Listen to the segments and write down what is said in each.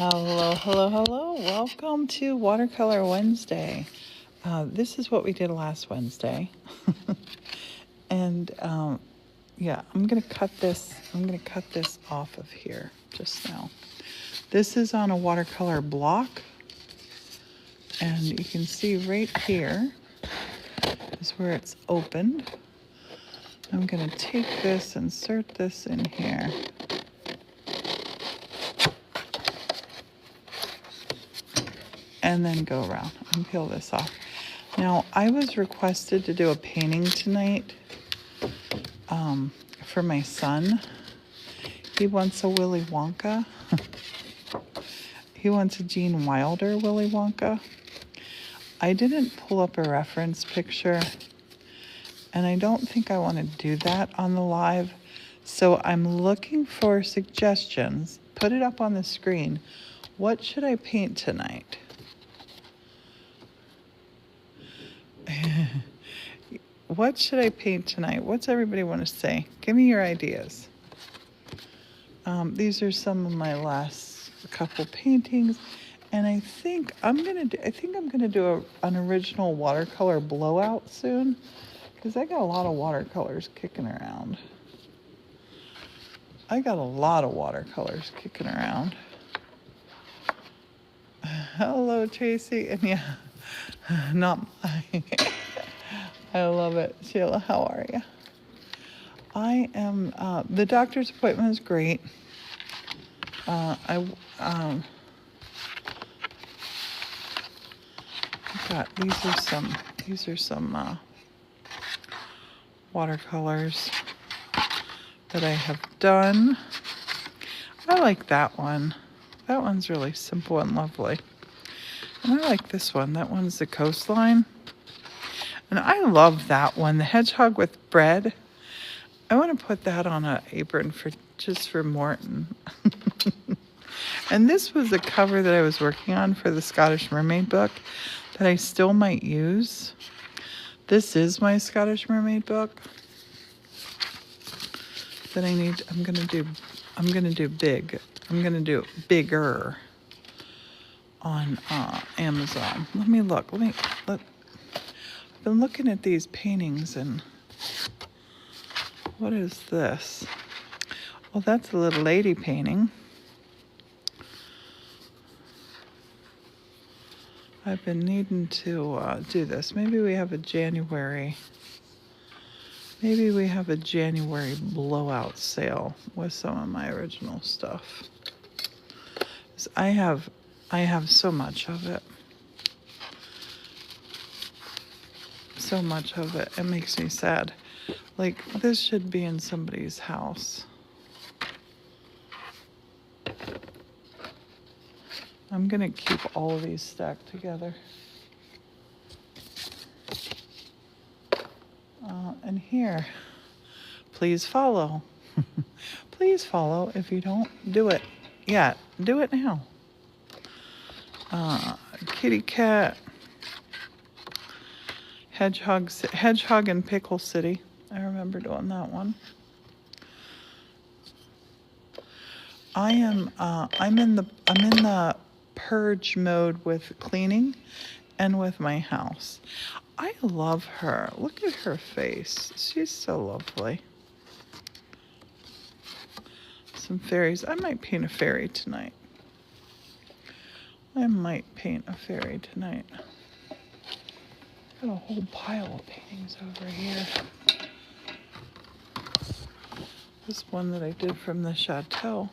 Hello, hello, hello. Welcome to Watercolor Wednesday. This is what we did last Wednesday. and yeah, I'm going to cut this off of here just now. This is on a watercolor block. And you can see right here is where it's opened. I'm going to take this, insert this in here. And then go around and peel this off. Now, I was requested to do a painting tonight for my son. He wants a Willy Wonka. He wants a Gene Wilder Willy Wonka. I didn't pull up a reference picture, and I don't think I want to do that on the live. So I'm looking for suggestions. Put it up on the screen. What should I paint tonight? What should I paint tonight? What's everybody want to say? Give me your ideas. These are some of my last couple paintings, and I think I'm gonna do an original watercolor blowout soon, because I got a lot of watercolors kicking around. Hello, Tracy, and yeah, not mine. I love it. Sheila, how are you? I am, the doctor's appointment is great. These are some watercolors that I have done. I like that one. That one's really simple and lovely. And I like this one. That one's the coastline. And I love that one, the hedgehog with bread. I want to put that on an apron just for Morton. And this was a cover that I was working on for the Scottish Mermaid book that I still might use. This is my Scottish Mermaid book that I need. I'm gonna do bigger on Amazon. Let me look. I've been looking at these paintings, and what is this? Well, that's a little lady painting. I've been needing to do this. Maybe we have a January blowout sale with some of my original stuff. I have so much of it. So much of it. It makes me sad. Like, this should be in somebody's house. I'm gonna keep all of these stacked together. And here, please follow. Please follow. If you don't do it yet, do it now. Kitty cat. Hedgehog in Pickle City. I remember doing that one. I'm in the purge mode with cleaning and with my house. I love her. Look at her face. She's so lovely. Some fairies. I might paint a fairy tonight. Got a whole pile of paintings over here. This one that I did from the chateau.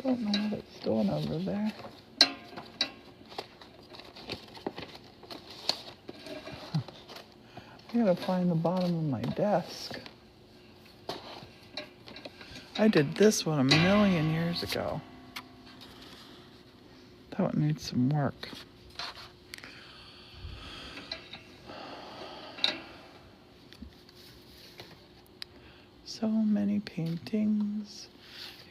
Don't know what it's doing over there. I gotta find the bottom of my desk. I did this one 1,000,000 years ago. That one needs some work. So many paintings.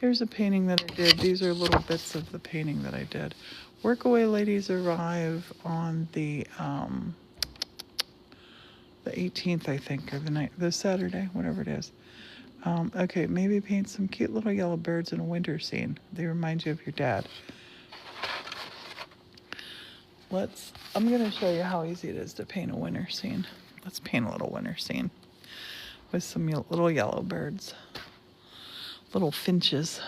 Here's a painting that I did. These are little bits of the painting that I did. Workaway ladies arrive on the 18th, I think, or the Saturday, whatever it is. Okay, maybe paint some cute little yellow birds in a winter scene. They remind you of your dad. I'm going to show you how easy it is to paint a winter scene. Let's paint a little winter scene with some little yellow birds, little finches.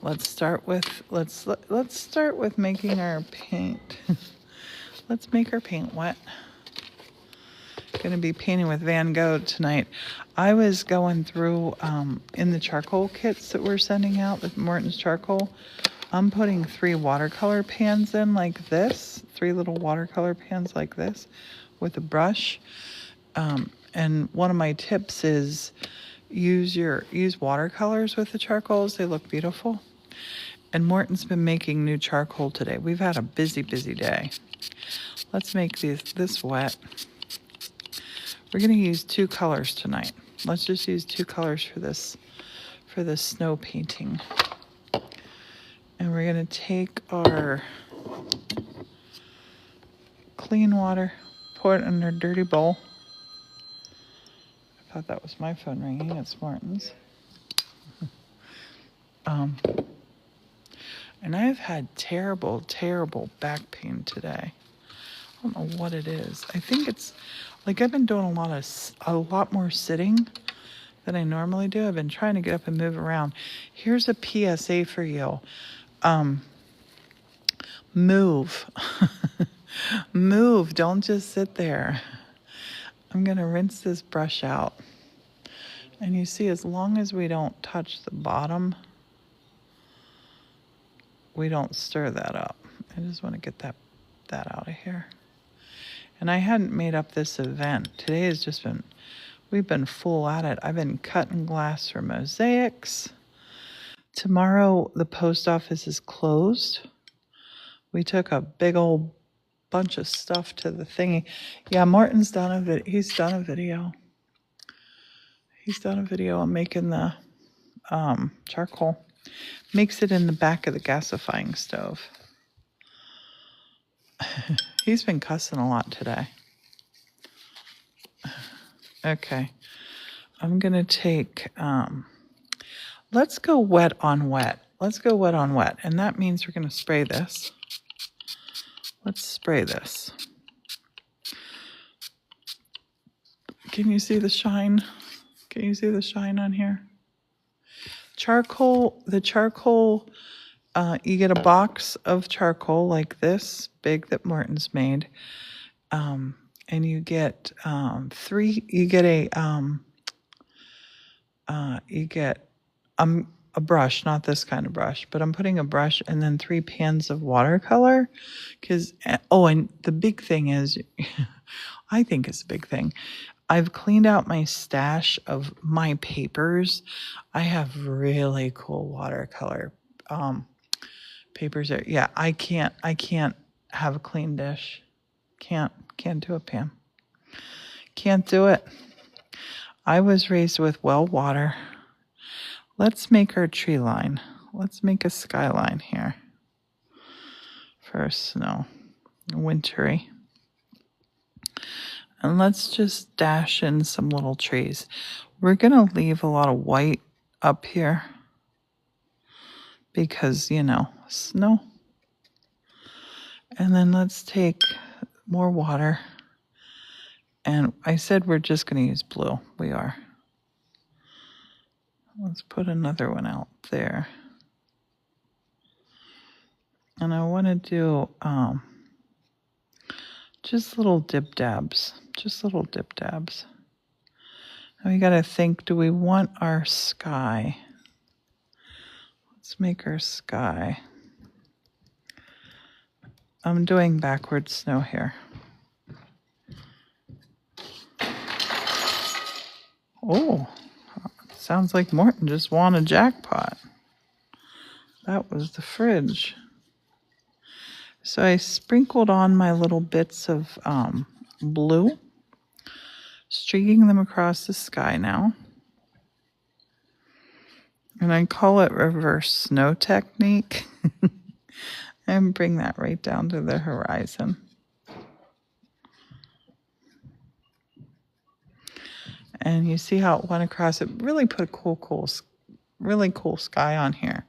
Let's start with making our paint. Let's make our paint wet. Going to be painting with Van Gogh tonight. I was going through in the charcoal kits that we're sending out with Morton's charcoal. I'm putting 3 watercolor pans in like this, 3 little watercolor pans like this with a brush. And one of my tips is use watercolors with the charcoals. They look beautiful. And Morton's been making new charcoal today. We've had a busy day. Let's make this wet. We're going to use 2 colors tonight. Let's just use 2 colors for this snow painting. And we're going to take our clean water, pour it in our dirty bowl. I thought that was my phone ringing. It's Martin's. And I've had terrible back pain today. I don't know what it is. I think it's like I've been doing a lot more sitting than I normally do. I've been trying to get up and move around. Here's a PSA for you. Move. Move. Don't just sit there. I'm going to rinse this brush out. And you see, as long as we don't touch the bottom, we don't stir that up. I just want to get that out of here. And I hadn't made up this event. Today has just been, we've been full at it. I've been cutting glass for mosaics. Tomorrow, the post office is closed. We took a big old bunch of stuff to the thingy. Yeah, Martin's done a video. He's done a video. He's done a video on making the charcoal. Makes it in the back of the gasifying stove. He's been cussing a lot today. Okay. I'm going to take, let's go wet on wet. Let's go wet on wet. And that means we're going to spray this. Let's spray this. Can you see the shine? Can you see the shine on here? Charcoal, the charcoal, you get a box of charcoal like this, big that Morton's made. And you get you get a brush, not this kind of brush, but I'm putting a brush and then 3 pans of watercolor. And the big thing is, I think it's a big thing. I've cleaned out my stash of my papers. I have really cool watercolor papers there. Yeah, I can't have a clean dish. Can't do it, Pam. Can't do it. I was raised with well water. Let's make our tree line. Let's make a skyline here for snow, wintry. And let's just dash in some little trees. We're going to leave a lot of white up here because, snow. And then let's take more water. And I said we're just going to use blue. We are. Let's put another one out there. And I want to do just little dib dabs. Just little dib dabs. And we got to think, do we want our sky? Let's make our sky. I'm doing backwards snow here. Oh, sounds like Morton just won a jackpot. That was the fridge. So I sprinkled on my little bits of blue, streaking them across the sky now. And I call it reverse snow technique. And bring that right down to the horizon. And you see how it went across. It really put a really cool sky on here.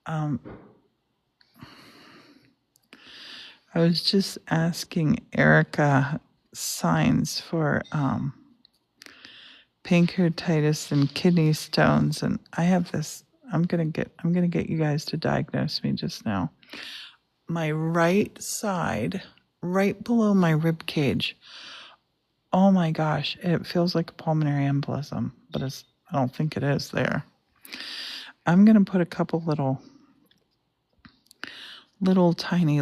I was just asking Erica signs for pancreatitis and kidney stones, and I have this. I'm gonna get you guys to diagnose me just now. My right side, right below my rib cage. Oh my gosh, it feels like a pulmonary embolism, but I don't think it is there. I'm gonna put a couple little tiny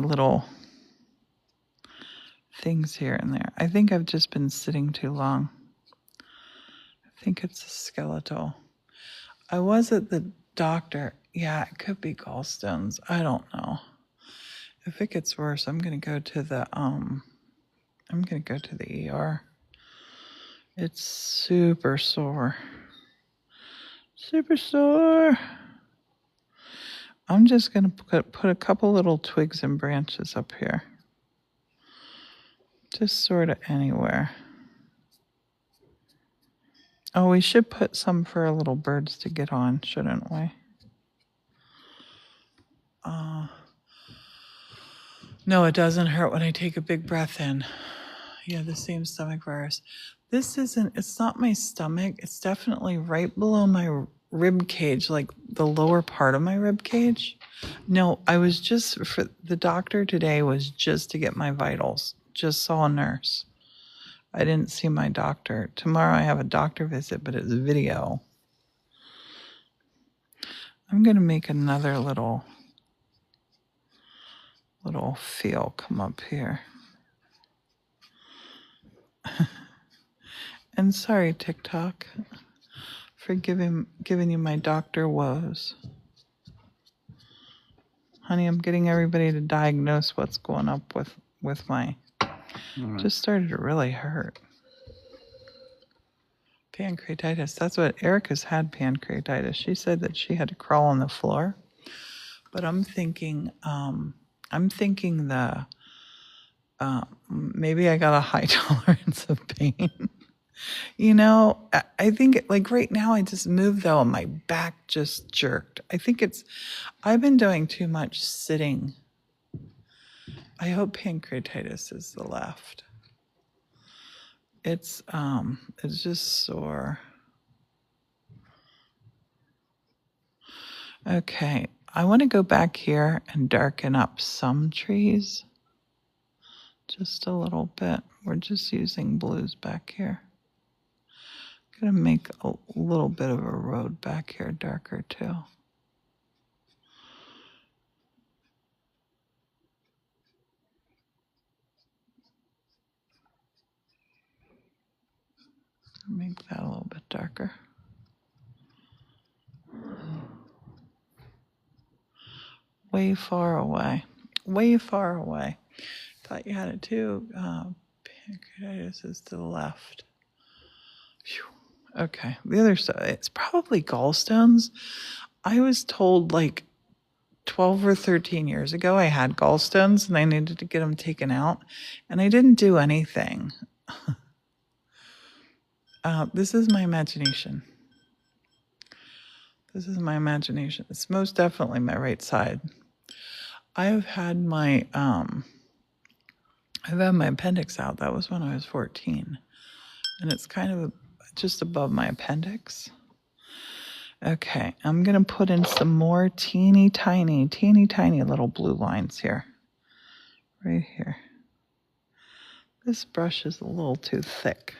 things here and there. I think I've just been sitting too long. I think it's a skeletal. I was at the doctor. Yeah, it could be gallstones. I don't know. If it gets worse, I'm gonna go to the ER. It's super sore. Super sore. I'm just gonna put a couple little twigs and branches up here. Just sort of anywhere. Oh, we should put some for our little birds to get on, shouldn't we? No, it doesn't hurt when I take a big breath in. Yeah, the same stomach virus. It's not my stomach. It's definitely right below my rib cage, like the lower part of my rib cage. No, for the doctor today was just to get my vitals. Just saw a nurse. I didn't see my doctor. Tomorrow I have a doctor visit, but it's video. I'm going to make another little feel come up here. And sorry, TikTok, for giving you my doctor woes. Honey, I'm getting everybody to diagnose what's going up with my... Right. Just started to really hurt. Pancreatitis. That's what Erica's had, pancreatitis. She said that she had to crawl on the floor. But I'm thinking maybe I got a high tolerance of pain. You know, I think like right now I just moved though and my back just jerked. I've been doing too much sitting. I hope pancreatitis is the left. It's just sore. Okay, I want to go back here and darken up some trees. Just a little bit. We're just using blues back here. Gonna make a little bit of a road back here darker too. Make that a little bit darker. Way far away. Way far away. Thought you had it too. Pancreatitis is to the left. Whew. Okay, the other side. It's probably gallstones. I was told like 12 or 13 years ago I had gallstones and I needed to get them taken out, and I didn't do anything. This is my imagination. This is my imagination. It's most definitely my right side. I've had my appendix out. That was when I was 14. And it's kind of just above my appendix. Okay, I'm going to put in some more teeny tiny little blue lines here. Right here. This brush is a little too thick.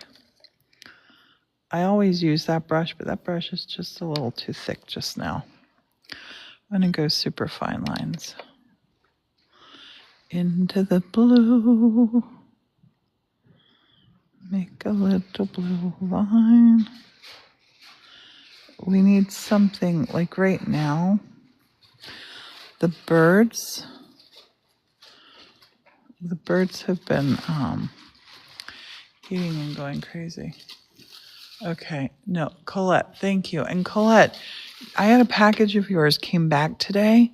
I always use that brush, but that brush is just a little too thick just now. I'm going to go super fine lines. Into the blue. Make a little blue line. We need something like right now. The birds have been eating and going crazy. Okay, no, Colette, thank you. And Colette, I had a package of yours came back today.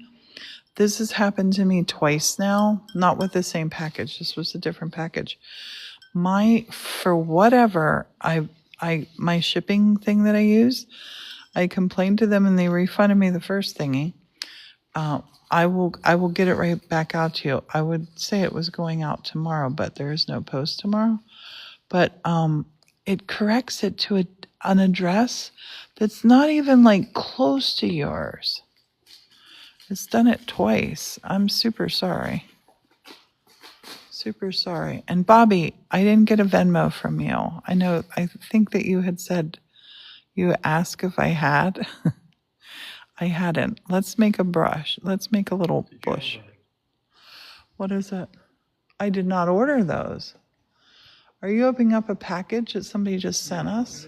This has happened to me twice now, not with the same package. This was a different package. For whatever, my shipping thing that I use. I complained to them and they refunded me the first thingy. I will get it right back out to you. I would say it was going out tomorrow, but there is no post tomorrow. But it corrects it to an address that's not even like close to yours. It's done it twice. I'm super sorry. Super sorry. And Bobby, I didn't get a Venmo from you. I think that you had said you asked if I had. I hadn't. Let's make a brush. Let's make a little bush. What is it? I did not order those. Are you opening up a package that somebody just sent us?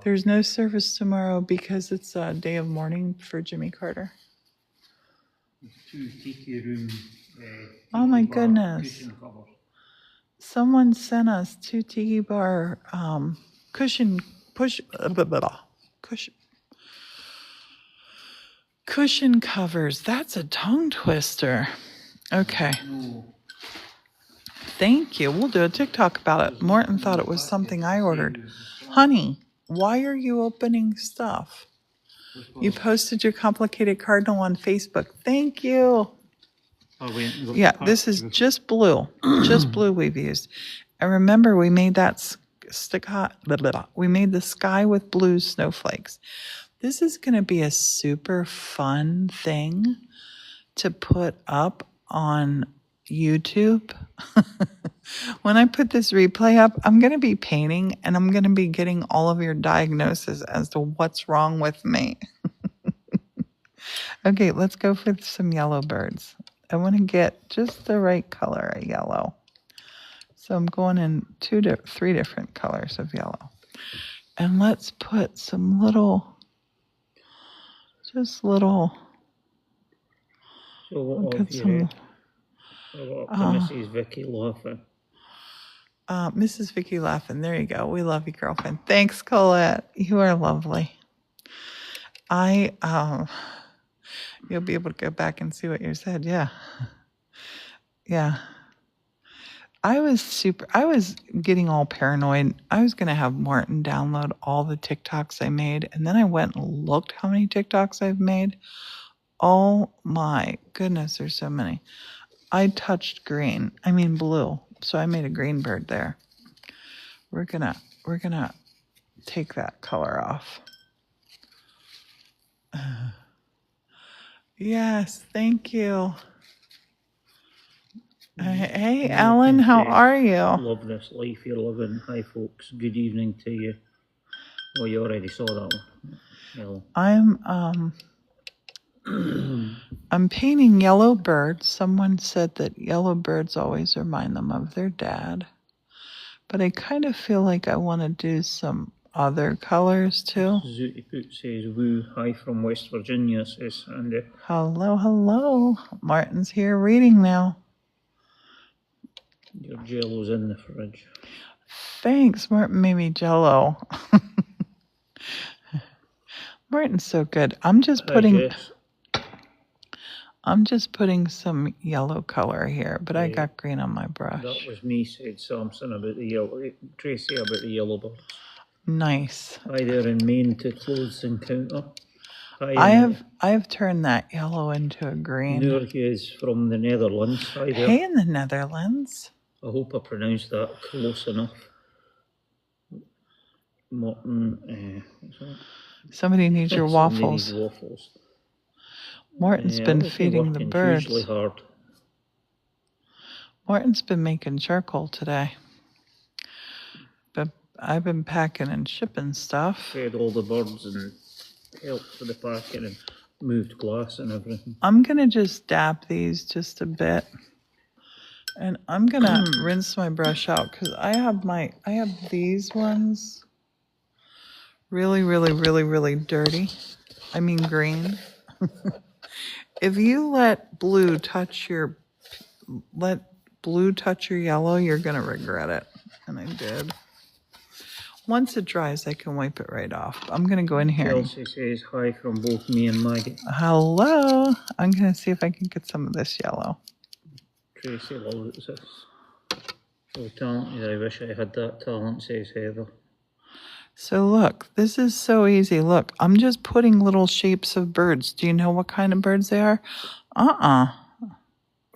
There's no service tomorrow because it's a day of mourning for Jimmy Carter. 2 tiki room. Oh my goodness. Someone sent us 2 tiki bar cushion covers. That's a tongue twister. Okay. Thank you. We'll do a TikTok about it. Morton thought it was something I ordered. Honey, why are you opening stuff? You posted your complicated cardinal on Facebook. Thank you. Yeah, this is just blue. Just blue we've used. And remember, we made that we made the sky with blue snowflakes. This is going to be a super fun thing to put up on YouTube. When I put this replay up, I'm going to be painting and I'm going to be getting all of your diagnosis as to what's wrong with me. Okay, let's go for some yellow birds. I want to get just the right color of yellow. So I'm going in 3 different colors of yellow. And let's put some just little. So what have you Mrs. Vicky laughing? Mrs. Vicky laughing. There you go. We love you, girlfriend. Thanks, Colette. You are lovely. You'll be able to go back and see what you said. Yeah. Yeah. I was getting all paranoid. I was going to have Martin download all the TikToks I made. And then I went and looked how many TikToks I've made. Oh my goodness, there's so many. I touched blue. So I made a green bird there. We're gonna take that color off. Yes, thank you. Hey, Alan, how are you? Love this life you're living. Hi, folks. Good evening to you. Oh, you already saw that one. Yellow. I'm painting yellow birds. Someone said that yellow birds always remind them of their dad. But I kind of feel like I want to do some other colors too. Zooty Poot says, woo, hi from West Virginia, says Andy. Hello. Martin's here reading now. Your jello's in the fridge. Thanks, Martin made me jello. Martin's so good. I'm just putting some yellow color here, but I got green on my brush. That was me, said Samson about the yellow. Tracy about the yellow birds. Nice. Hi there in Maine to Clothes Encounter. I have turned that yellow into a green. Noor is from the Netherlands. Hi there. Hey, in the Netherlands. I hope I pronounced that close enough. Morton, somebody needs your waffles. Needs waffles. Morton's been feeding the birds. Hugely hard. Morton's been making charcoal today. But I've been packing and shipping stuff. Fed all the birds and helped with the packing and moved glass and everything. I'm going to just dab these just a bit. And I'm going to rinse my brush out because I have these ones really, really, really, really dirty. I mean green. If you let blue touch your yellow, you're going to regret it. And I did. Once it dries, I can wipe it right off. I'm going to go in here. Elsie says hi from both me and Maggie. Hello. I'm going to see if I can get some of this yellow. Tracy loves this. So talented. I wish I had that talent, says Heather. So look, this is so easy. Look, I'm just putting little shapes of birds. Do you know what kind of birds they are?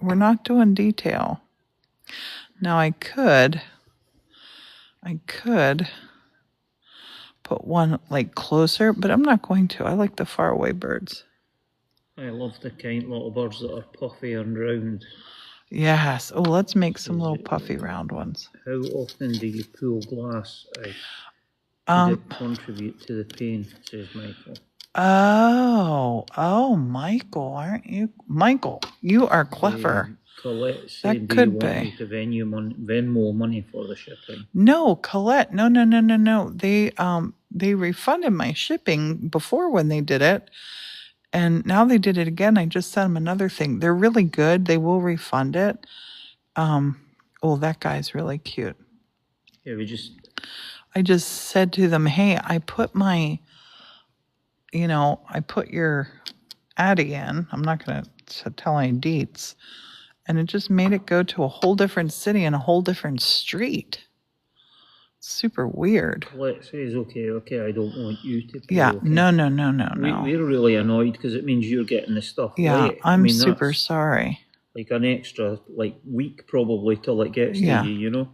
We're not doing detail. Now I could put one like closer, but I'm not going to. I like the faraway birds. I love the kind little birds that are puffy and round. Yes. Oh, let's make some little puffy round ones. How often do you pull glass out? Did it contribute to the pain, says Michael. Oh, Michael, aren't you? Michael, you are clever. Colette saying, That could do you want be. me to Venmo money for the shipping? No, Colette, no. They refunded my shipping before when they did it, and now they did it again. I just sent them another thing. They're really good. They will refund it. Oh, that guy's really cute. Yeah, I just said to them, hey, I put your Addie in. I'm not going to tell any deets. And it just made it go to a whole different city and a whole different street. Super weird. Colette says, okay, I don't want you to pay. Yeah, okay. No. We're really annoyed because it means you're getting the stuff late. I'm super sorry. Like an extra week probably till it gets to you, you know?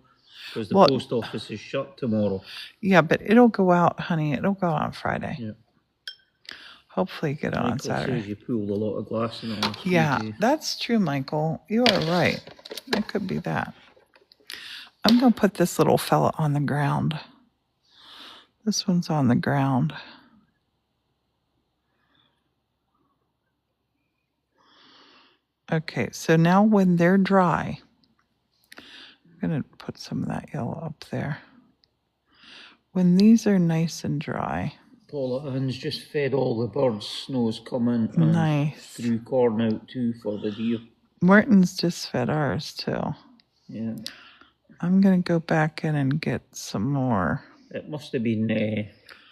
Because the post office is shut tomorrow. Yeah, but it'll go out, honey. It'll go out on Friday. Yeah. Hopefully get it on Saturday. Michael says you pulled a lot of glass in the last few days. That's true, Michael. You are right. That could be that. I'm going to put this little fella on the ground. This one's on the ground. Okay, so now when they're dry, I'm going to put some of that yellow up there. When these are nice and dry. Paula Evans just fed all the birds. Snow's coming. Nice. Threw corn out too for the deer. Morton's just fed ours too. Yeah. I'm going to go back in and get some more. It must have been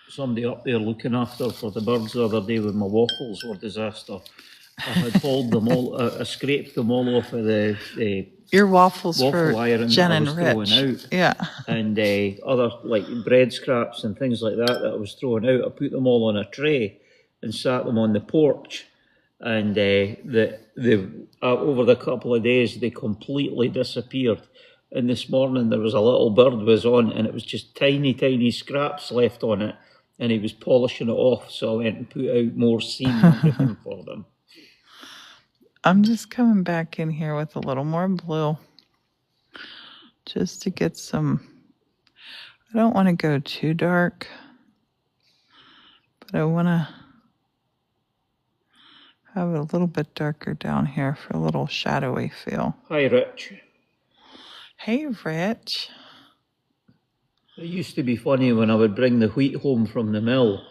somebody up there looking after for the birds the other day when my waffles were disaster. I had pulled them all, I scraped them all off of the your waffles waffle for iron Jen that I and was Rich. throwing out. Yeah. And other bread scraps and things like that I was throwing out. I put them all on a tray and sat them on the porch. And over the couple of days, they completely disappeared. And this morning there was a little bird was on, and it was just tiny scraps left on it, and he was polishing it off. So I went and put out more seam and everything for them. I'm just coming back in here with a little more blue, just to get some. I don't want to go too dark, but I want to have it a little bit darker down here for a little shadowy feel. Hi, Rich. Hey, Rich. It used to be funny when I would bring the wheat home from the mill.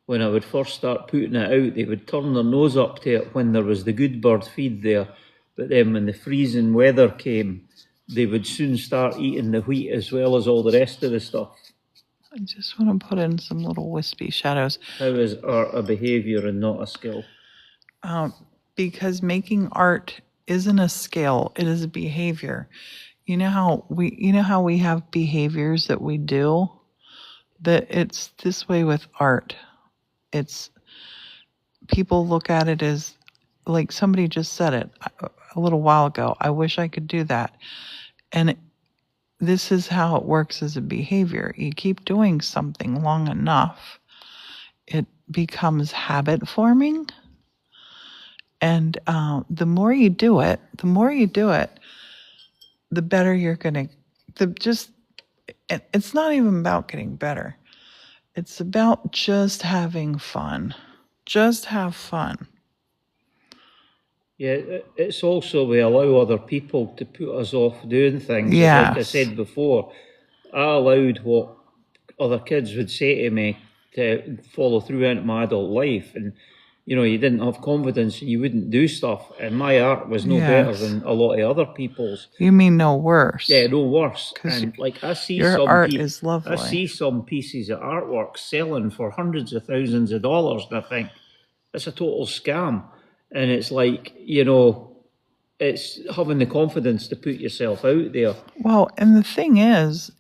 When I would first start putting it out, they would turn their nose up to it when there was the good bird feed there. But then when the freezing weather came, they would soon start eating the wheat as well as all the rest of the stuff. I just want to put in some little wispy shadows. How is art a behavior and not a skill? Because making art isn't a skill, it is a behavior. You know how we have behaviors that we do? That it's this way with art. It's people look at it as like somebody just said it a little while ago. I wish I could do that. And this is how it works as a behavior. You keep doing something long enough, it becomes habit forming. And the more you do it, the better you're going to, it's not even about getting better. It's about just having fun. Just have fun. Yeah, it's also we allow other people to put us off doing things. Yes. Like I said before, I allowed what other kids would say to me to follow through into my adult life. And, you didn't have confidence and you wouldn't do stuff. And my art was no better than a lot of other people's. You mean no worse? Yeah, no worse. And I see your art is lovely. I see some pieces of artwork selling for hundreds of thousands of dollars, and I think it's a total scam. And it's like, it's having the confidence to put yourself out there. Well, and the thing is,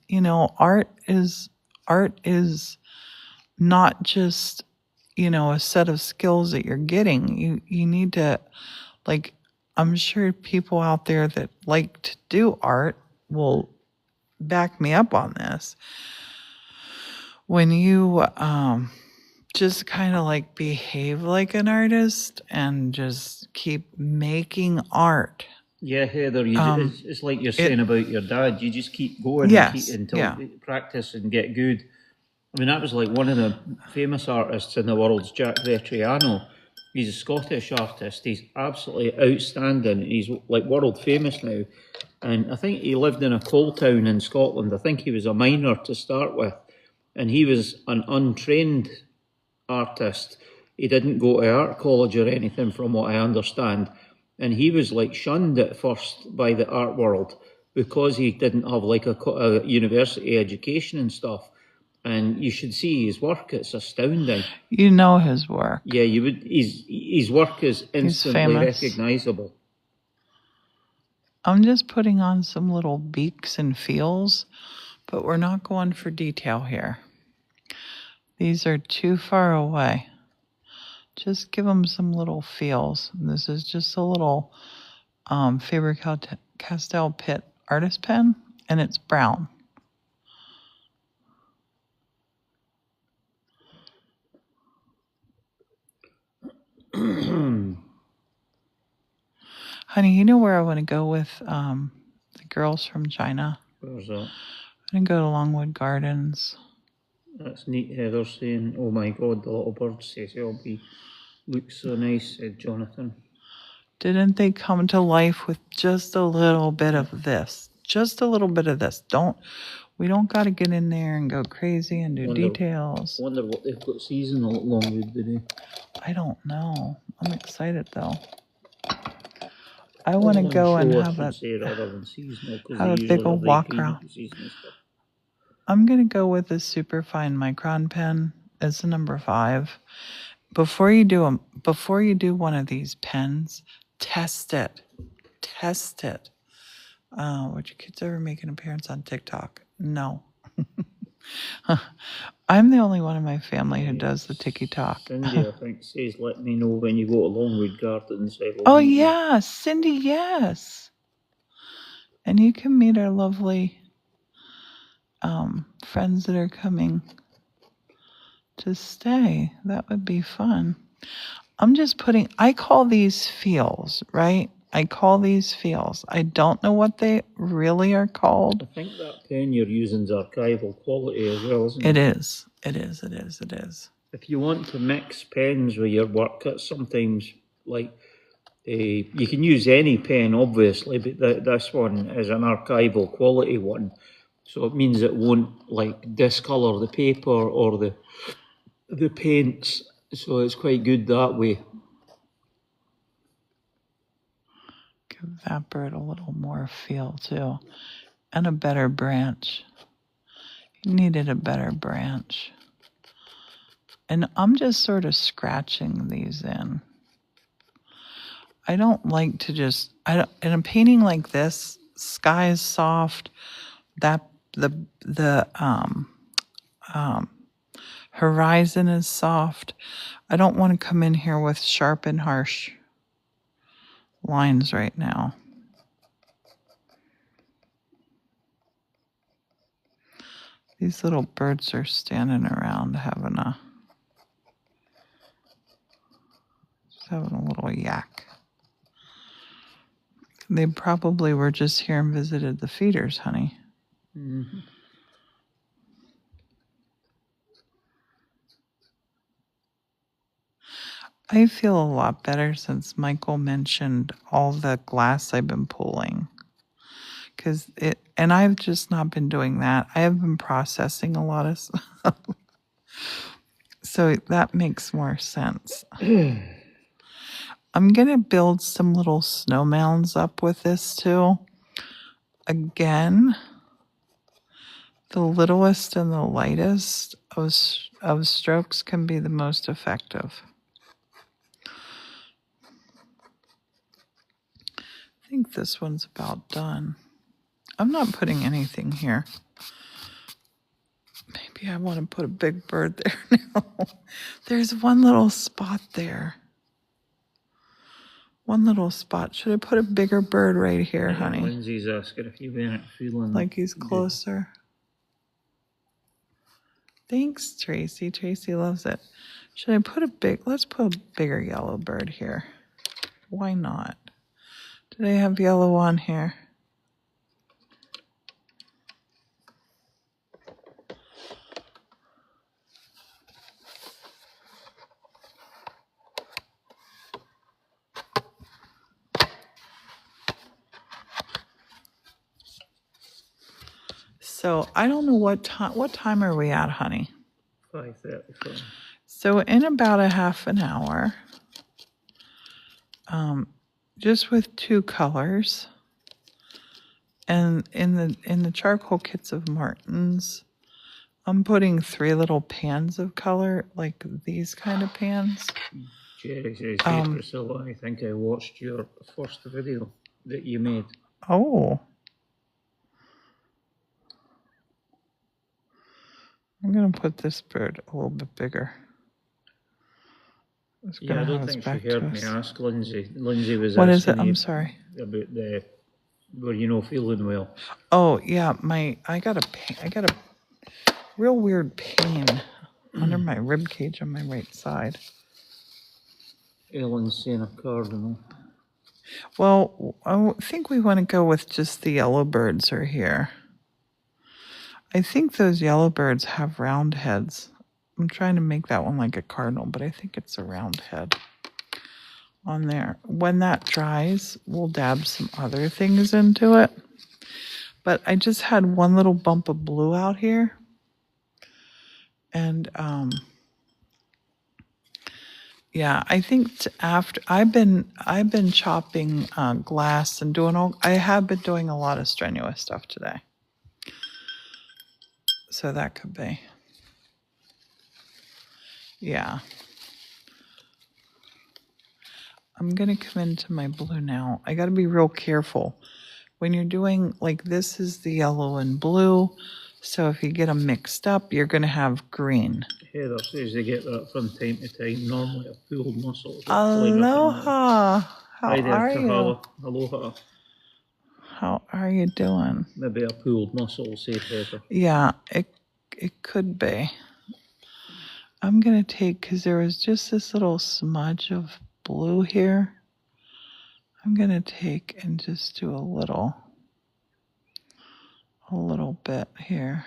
art is not just, a set of skills that you're getting. You need to, like, I'm sure people out there that like to do art will back me up on this. When you just kind of like behave like an artist and just keep making art. Yeah, Heather, it's like you're it- saying about your dad. You just keep going and keep Yes, until yeah. you practice and get good. I mean, that was like one of the famous artists in the world's Jack Vetriano. He's a Scottish artist. He's absolutely outstanding. He's like world famous now. And I think he lived in a coal town in Scotland. I think he was a miner to start with. And he was an untrained artist. He didn't go to art college or anything, from what I understand. And he was like shunned at first by the art world because he didn't have like a university education and stuff. And you should see his work; it's astounding. You know his work. Yeah, you would. His work is instantly famous. recognizable. I'm just putting on some little beaks and feels, but we're not going for detail here. These are too far away. Just give them some little feels. And this is just a little Faber-Castell Pitt artist pen, and it's brown. Honey, you know where I want to go with the girls from China? Where's that? I'm going to go to Longwood Gardens. That's neat. Heather saying, "Oh my God, the little bird says it'll be looks so nice," said Jonathan. Didn't they come to life with just a little bit of this? Just a little bit of this. We don't got to get in there and go crazy and do details. Wonder what they've got seasonal at Longwood today. I don't know. I'm excited though. I want to go and have a big old walk around. I'm going to go with a super fine micron pen. It's a number 5. Before you do one of these pens, test it. Test it. Would your kids ever make an appearance on TikTok? No. I'm the only one in my family who does the TikTok. Cindy, I think, says, "Let me know when you go to Longwood Gardens." Oh, yeah, Cindy, yes. And you can meet our lovely friends that are coming to stay. That would be fun. I call these feels, right? I call these feels. I don't know what they really are called. I think that pen you're using is archival quality as well, isn't it? It is. It is. If you want to mix pens with your work, it's sometimes like you can use any pen, obviously, but this one is an archival quality one, so it means it won't like discolor the paper or the paints. So it's quite good that way. Give that bird a little more feel too, and a better branch. He needed a better branch. And I'm just sort of scratching these in. I don't like to just, in a painting like this, sky is soft, that the horizon is soft. I don't want to come in here with sharp and harsh lines right now. These little birds are standing around having a little yak. They probably were just here and visited the feeders, honey. Mm-hmm. I feel a lot better since Michael mentioned all the glass I've been pulling. And I've just not been doing that. I have been processing a lot of stuff. So that makes more sense. I'm going to build some little snow mounds up with this too. Again, the littlest and the lightest of strokes can be the most effective. I think this one's about done. I'm not putting anything here. Maybe I want to put a big bird there now. There's one little spot there. One little spot. Should I put a bigger bird right here, Yeah, honey? Lindsay's asking if you weren't feeling Like he's good. closer. Thanks, Tracy. Tracy loves it. Should I put let's put a bigger yellow bird here. Why not? Do they have yellow on here? So I don't know what time. What time are we at, honey? 5:35. So in about a half an hour, just with 2 colors, and in the charcoal kits of Martin's, I'm putting 3 little pans of color, like these kind of pans. Jerry says, "Hey Priscilla, I think I watched your first video that you made." Oh. I'm going to put this bird a little bit bigger. It's Yeah, I gonna don't have think its she back to heard me us. ask Lindsay. Lindsay was What is asking it? I'm you sorry. about were you not feeling well? Oh yeah, I got a real weird pain under my rib cage on my right side. Ellen's saying a cardinal. Well, I think we want to go with just the yellow birds are here. I think those yellow birds have round heads. I'm trying to make that one like a cardinal, but I think it's a round head on there. When that dries, we'll dab some other things into it. But I just had one little bump of blue out here. And yeah, I think after I've been chopping glass and I have been doing a lot of strenuous stuff today. So that could be. Yeah. I'm going to come into my blue now. I got to be real careful. When you're doing, like, this is the yellow and blue. So if you get them mixed up, you're going to have green. Heather says they get that from time to time, normally a pulled muscle. Aloha. How Hi there, are Kahala. you? Aloha. How are you doing? Maybe a pulled muscle, say Heather. Yeah, it could be. I'm going to take, because there was just this little smudge of blue here. I'm going to take and just do a little bit here.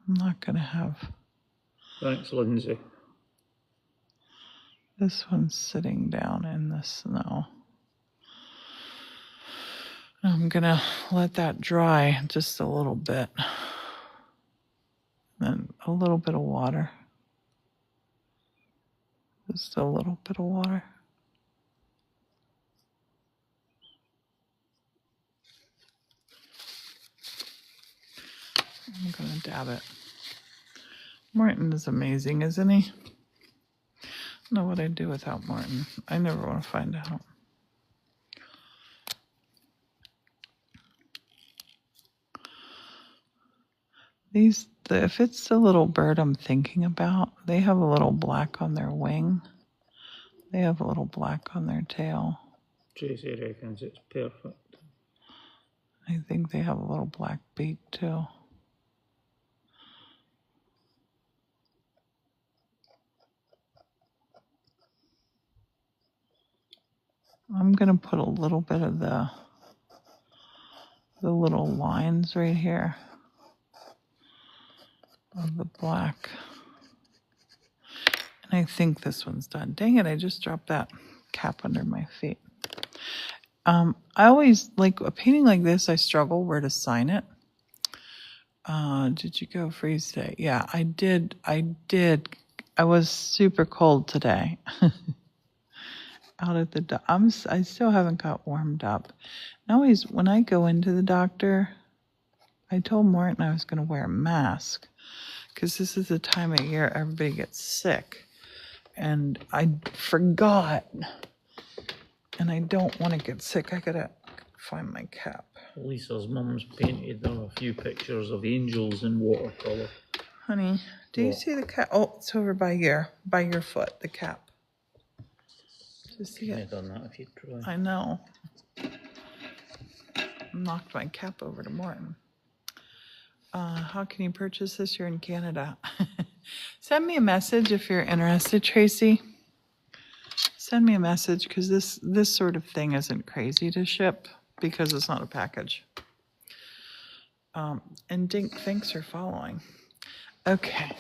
I'm not going to have Thanks, Lindsay. this one sitting down in the snow. I'm going to let that dry just a little bit. Then a little bit of water. Just a little bit of water. I'm going to dab it. Martin is amazing, isn't he? I don't know what I'd do without Martin. I never want to find out. If it's the little bird I'm thinking about, they have a little black on their wing. They have a little black on their tail. Tracy reckons it's perfect. I think they have a little black beak too. I'm gonna put a little bit of the little lines right here of the black. And I think this one's done. Dang it, I just dropped that cap under my feet. I always, like a painting like this, I struggle where to sign it. Did you go freeze day? Yeah, I did. I was super cold today. Out at the I still haven't got warmed up. And always, when I go into the doctor, I told Martin I was going to wear a mask because this is the time of year everybody gets sick. And I forgot. And I don't want to get sick. I got to find my cap. Lisa's mum's painted her a few pictures of angels in watercolor. Honey, do you What? see the cap? Oh, it's over by your foot, the cap. Do you see Couldn't it? have done that if you'd tried. I know. Knocked my cap over to Morton. How can you purchase this? You're in Canada. Send me a message if you're interested, Tracy. Send me a message because this sort of thing isn't crazy to ship because it's not a package. And Dink, thanks for following. Okay.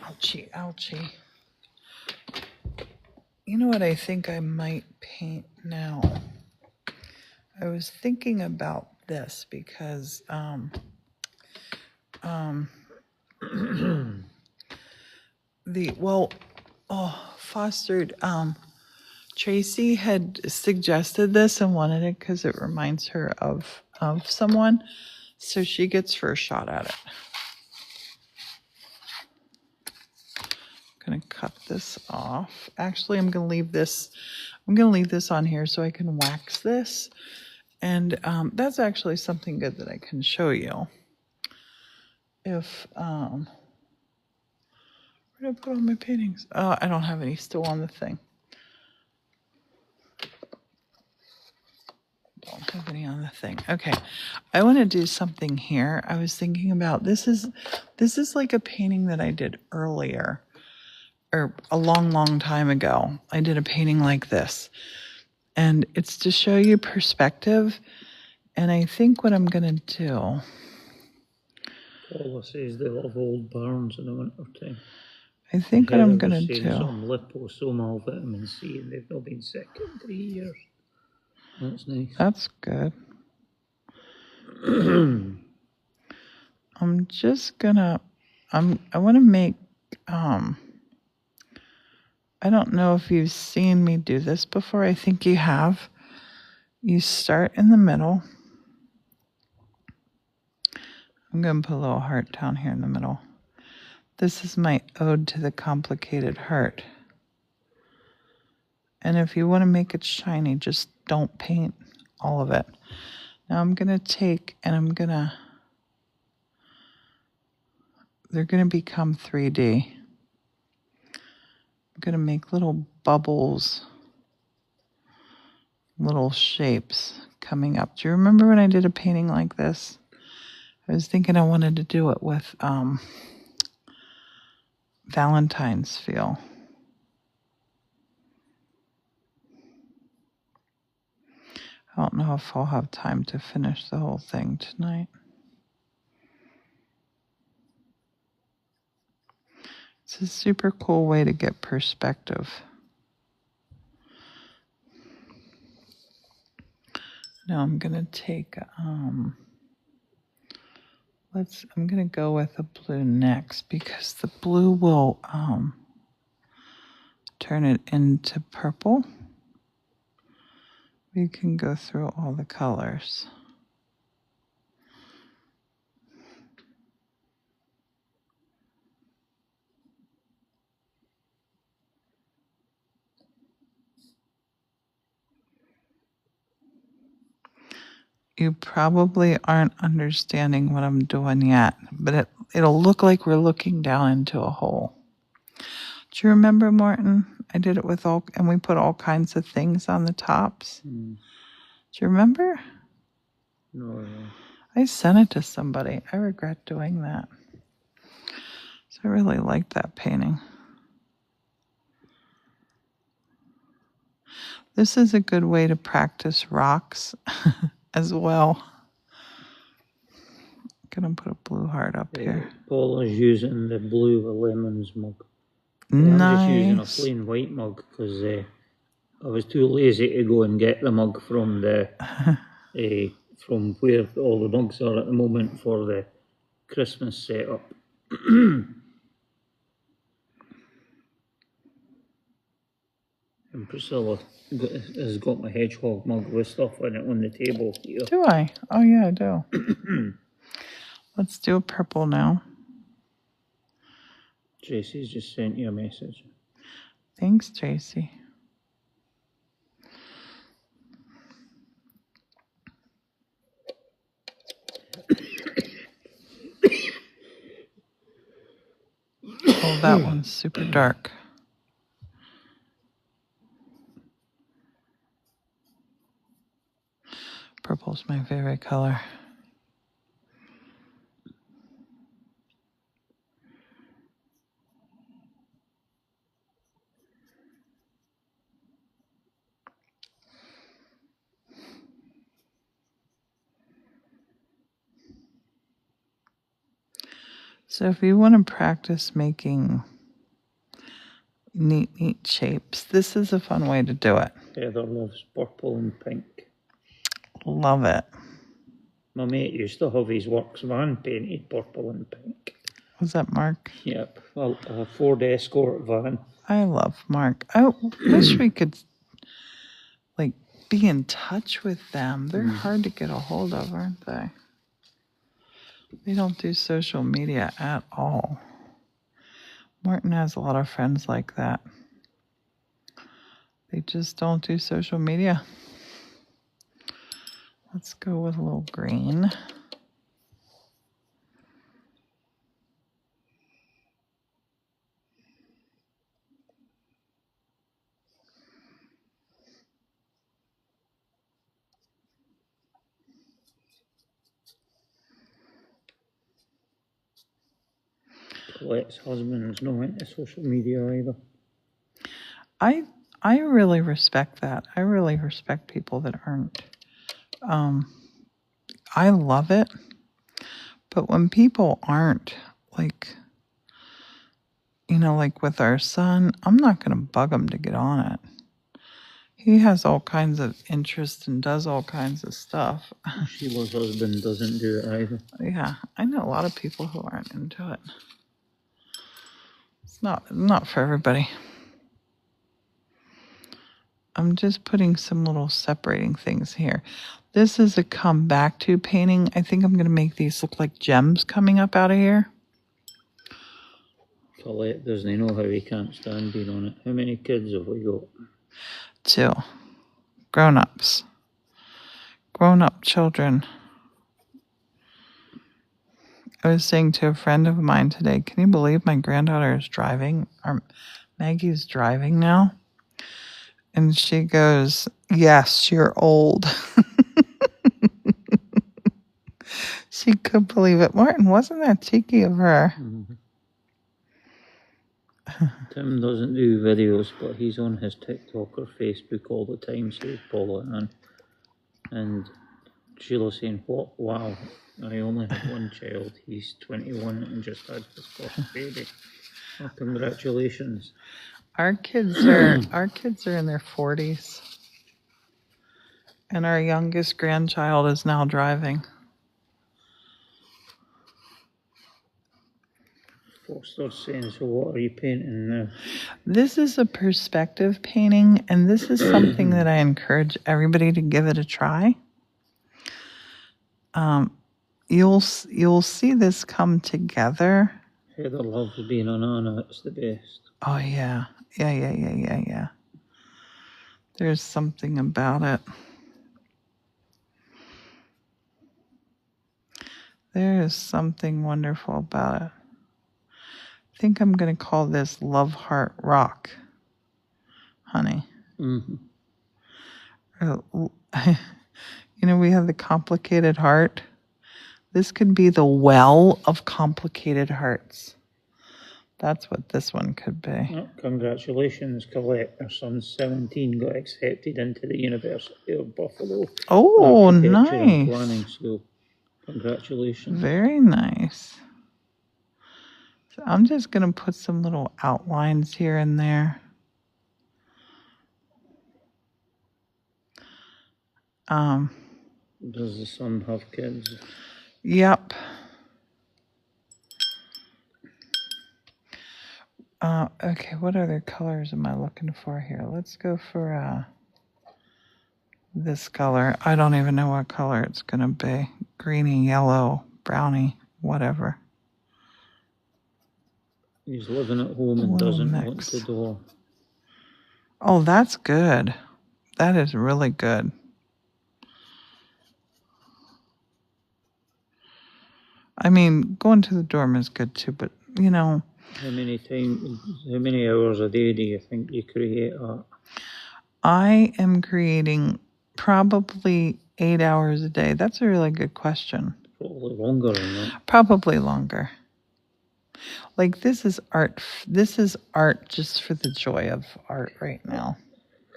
Ouchie, ouchie. You know what I think I might paint now? I was thinking about this because fostered Tracy had suggested this and wanted it because it reminds her of someone, so she gets first shot at it. I'm gonna cut this off. Actually, I'm gonna leave this on here so I can wax this, and that's actually something good that I can show you. If where did I put all my paintings? I don't have any still on the thing. Don't have any on the thing. Okay, I want to do something here. I was thinking about this is like a painting that I did earlier, or a long time ago. I did a painting like this, and it's to show you perspective. And I think what I'm gonna do. Paula says they love old barns in the winter time. I think what I'm gonna do. do. Some liposomal vitamin C, and they've not been sick in 3 years. That's nice. That's good. I'm just gonna. I want to make. I don't know if you've seen me do this before. I think you have. You start in the middle. I'm going to put a little heart down here in the middle. This is my ode to the complicated heart. And if you want to make it shiny, just don't paint all of it. Now I'm going to take and they're going to become 3D. I'm going to make little bubbles, little shapes coming up. Do you remember when I did a painting like this? I was thinking I wanted to do it with Valentine's feel. I don't know if I'll have time to finish the whole thing tonight. It's a super cool way to get perspective. Now I'm gonna take I'm gonna go with a blue next because the blue will turn it into purple. We can go through all the colors. You probably aren't understanding what I'm doing yet, but it'll look like we're looking down into a hole. Do you remember, Morton? I did it with and we put all kinds of things on the tops. Do you remember? No. I sent it to somebody. I regret doing that. So I really liked that painting. This is a good way to practice rocks as well. I'm gonna put a blue heart up here. Paula's using the blue with lemons mug. Nice. I'm just using a plain white mug because I was too lazy to go and get the mug from the from where all the mugs are at the moment for the Christmas setup. And Priscilla has got my hedgehog mug with stuff in it on the table here. Do I? Oh yeah, I do. Let's do a purple now. Tracy's just sent you a message. Thanks, Tracy. Oh, that one's super dark. Purple's my favorite color. So if you want to practice making neat shapes, this is a fun way to do it. Heather loves purple and pink. Love it. My mate used to have his works van painted purple and pink. Was that Mark? Yep, well, a Ford Escort van. I love Mark. I wish we could like be in touch with them. They're hard to get a hold of, aren't they? They don't do social media at all. Martin has a lot of friends like that. They just don't do social media. Let's go with a little green. Colette's husband's not into social media either. I really respect that. I really respect people that aren't. I love it. But when people aren't, like, like with our son, I'm not going to bug him to get on it. He has all kinds of interests and does all kinds of stuff. Sheila's husband doesn't do it either. Yeah, I know a lot of people who aren't into it. It's not for everybody. I'm just putting some little separating things here. This is a come back to painting. I think I'm going to make these look like gems coming up out of here. Colette doesn't know how he can't stand being on it. How many kids have we got? 2. Grown-ups. Grown-up children. I was saying to a friend of mine today, can you believe my granddaughter is driving? Or Maggie's driving now? And she goes, yes, you're old. She couldn't believe it. Martin, wasn't that cheeky of her? Mm-hmm. Tim doesn't do videos, but he's on his TikTok or Facebook all the time, says Paula Ann. And Sheila saying, what? Wow, I only have one child. He's 21 and just had his first baby. Well, congratulations. Our kids are in their 40s. And our youngest grandchild is now driving. Foster's saying, so what are you painting now? This is a perspective painting, and this is something that I encourage everybody to give it a try. You'll see this come together. Heather loves being on Anna, it's the best. Oh, yeah. Yeah. There's something about it. There is something wonderful about it. I think I'm going to call this Love Heart Rock, honey. Mm-hmm. We have the complicated heart. This could be the well of complicated hearts. That's what this one could be. Oh, congratulations, Colette. Her son's 17, got accepted into the University of Buffalo. Oh, nice. And planning, so congratulations. Very nice. So I'm just going to put some little outlines here and there. Does the son have kids? Yep. Okay, what other colors am I looking for here? Let's go for this color. I don't even know what color it's going to be. Greeny, yellow, browny, whatever. He's living at home and doesn't want the door. Oh, that's good. That is really good. I mean, going to the dorm is good too, but, How many hours a day do you think you create art? I am creating probably 8 hours a day. That's a really good question. Probably longer than that. Probably longer. Like this is art. This is art just for the joy of art right now.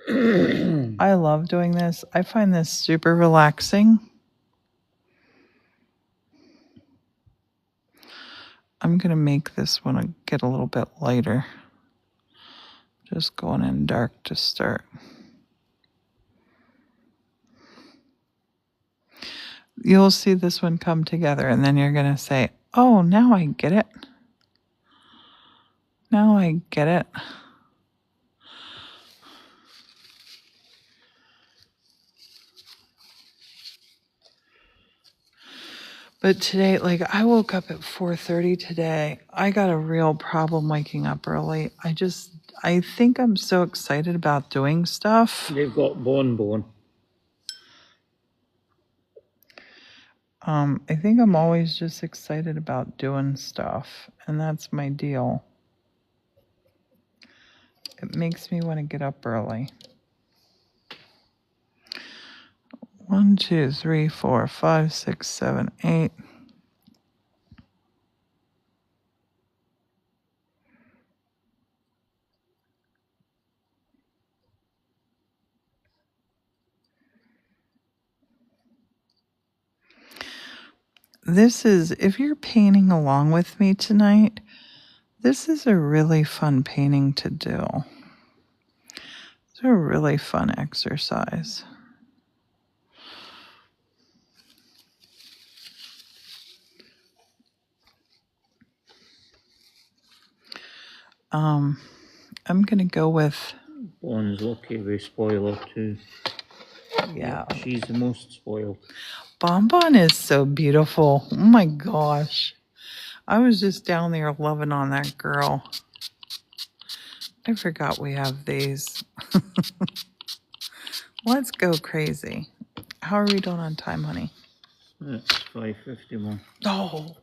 I love doing this. I find this super relaxing. I'm going to make this one get a little bit lighter. Just going in dark to start. You'll see this one come together and then you're going to say, oh, now I get it. Now I get it. But today, like I woke up at 4:30 today. I got a real problem waking up early. I think I'm so excited about doing stuff. They've got Bon. I think I'm always just excited about doing stuff, and that's my deal. It makes me want to get up early. 1, 2, 3, 4, 5, 6, 7, 8. This is, if you're painting along with me tonight, this is a really fun painting to do. It's a really fun exercise. I'm going to go with... Bon's lucky with spoiler too. Yeah. She's the most spoiled. Bonbon is so beautiful. Oh my gosh. I was just down there loving on that girl. I forgot we have these. Let's go crazy. How are we doing on time, honey? It's 5:51. Oh.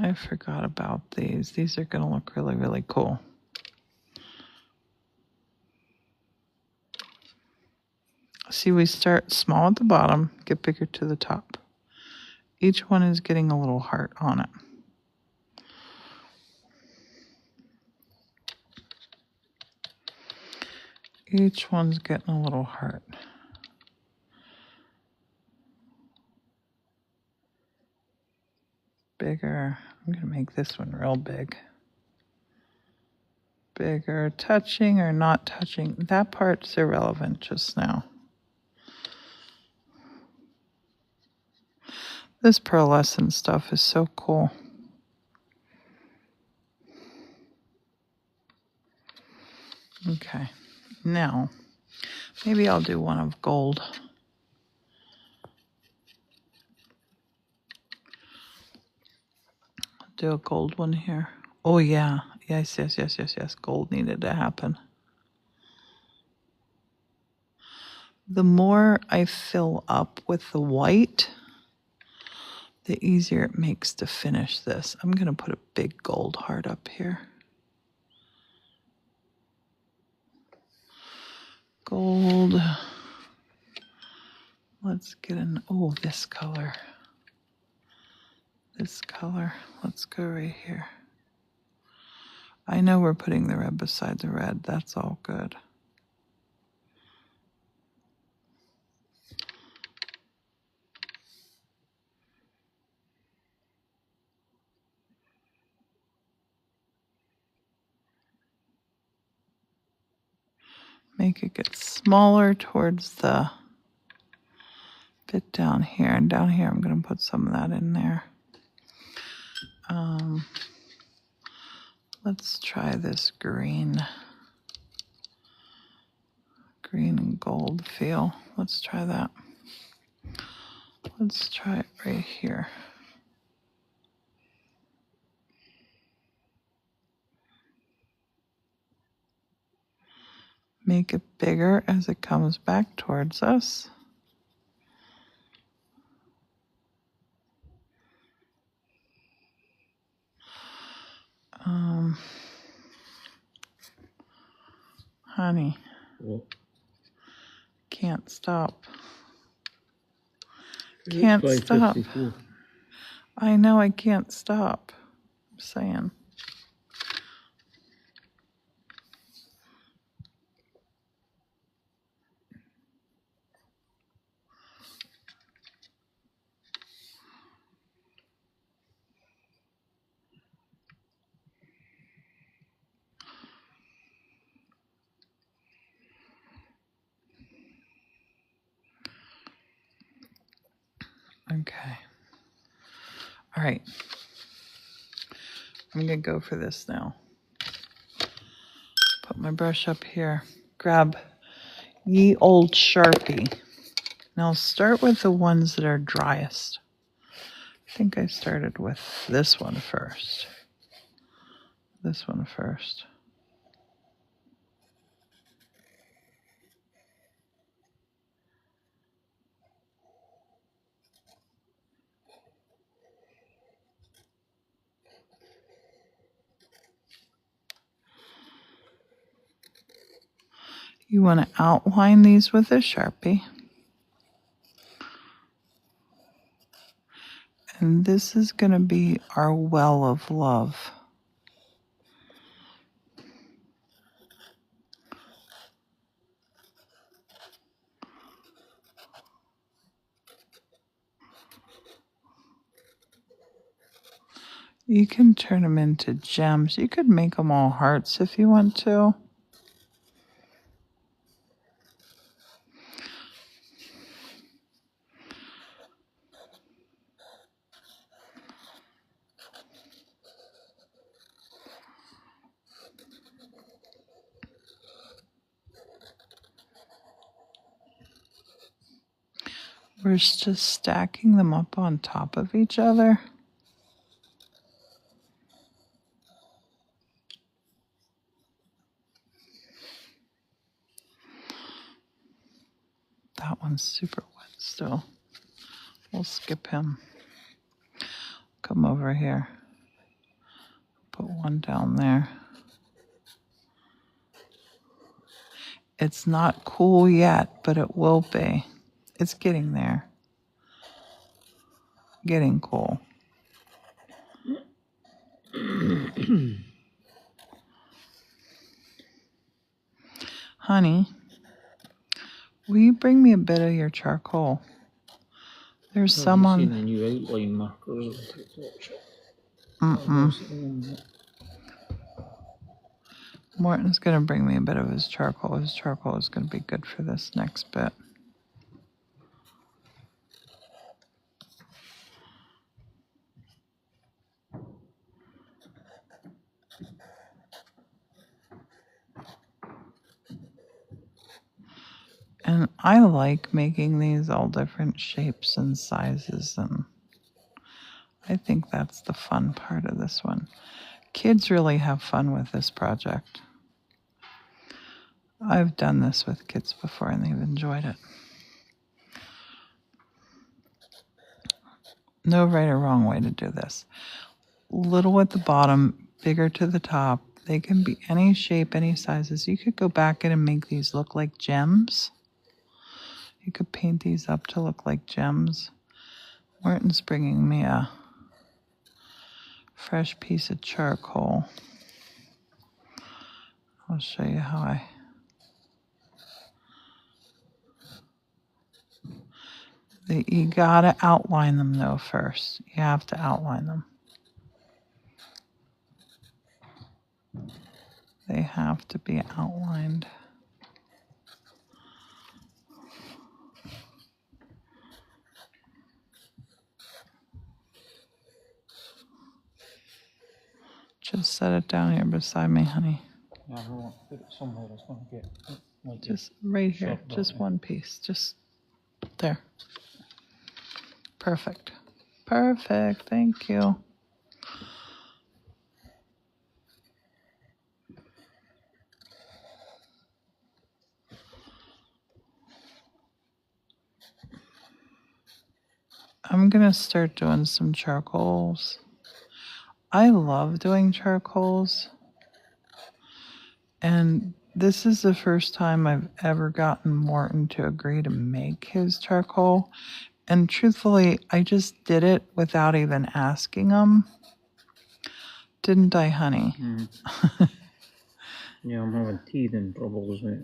I forgot about these. These are going to look really, really cool. See, we start small at the bottom, get bigger to the top. Each one is getting a little heart on it. Each one's getting a little heart. Bigger. I'm going to make this one real big. Bigger. Touching or not touching. That part's irrelevant just now. This pearlescent stuff is so cool. Okay. Now, maybe I'll do one of gold. Do a gold one here. Oh, yeah. Yes. Gold needed to happen. The more I fill up with the white, the easier it makes to finish this. I'm going to put a big gold heart up here. Gold. Let's get in, oh, this color. This color. Let's go right here. I know we're putting the red beside the red. That's all good. Make it get smaller towards the bit down here. And down here, I'm going to put some of that in there. Let's try this green. Green and gold feel. Let's try that. Let's try it right here. Make it bigger as it comes back towards us. Honey, What? can't stop. It's Can't stop. 5:54. I know I can't stop. I'm saying. Okay. All right. I'm going to go for this now. Put my brush up here. Grab ye old Sharpie. Now I'll start with the ones that are driest. I think I started with this one first. This one first. You want to outline these with a Sharpie. And this is going to be our well of love. You can turn them into gems. You could make them all hearts if you want to. We're just stacking them up on top of each other. That one's super wet still. We'll skip him. Come over here. Put one down there. It's not cool yet, but it will be. It's getting there. Getting cool. Honey, will you bring me a bit of your charcoal? There's some Have you seen on... the new outline markers on TikTok? Morton's going to bring me a bit of his charcoal. His charcoal is going to be good for this next bit. And I like making these all different shapes and sizes, and I think that's the fun part of this one. Kids really have fun with this project. I've done this with kids before and they've enjoyed it. No right or wrong way to do this. Little at the bottom, bigger to the top. They can be any shape, any sizes. You could go back in and make these look like gems. You could paint these up to look like gems. Morton's bringing me a fresh piece of charcoal. I'll show you how you gotta outline them though first. You have to outline them. They have to be outlined. Just set it down here beside me, honey. Yeah, I want to put it somewhere that's going to get... Just right here. Just one piece. Just there. Perfect. Perfect. Thank you. I'm going to start doing some charcoals. I love doing charcoals. And this is the first time I've ever gotten Morton to agree to make his charcoal. And truthfully, I just did it without even asking him. Didn't I, honey? Yeah, I'm having teething problems with it.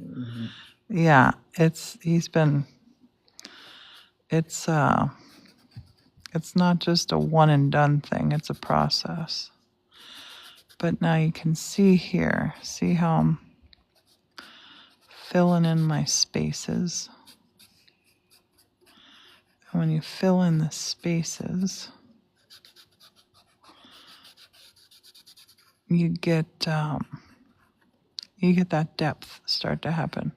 Yeah, it's not just a one and done thing, it's a process. But now you can see here, see how I'm filling in my spaces. And when you fill in the spaces, you get that depth start to happen,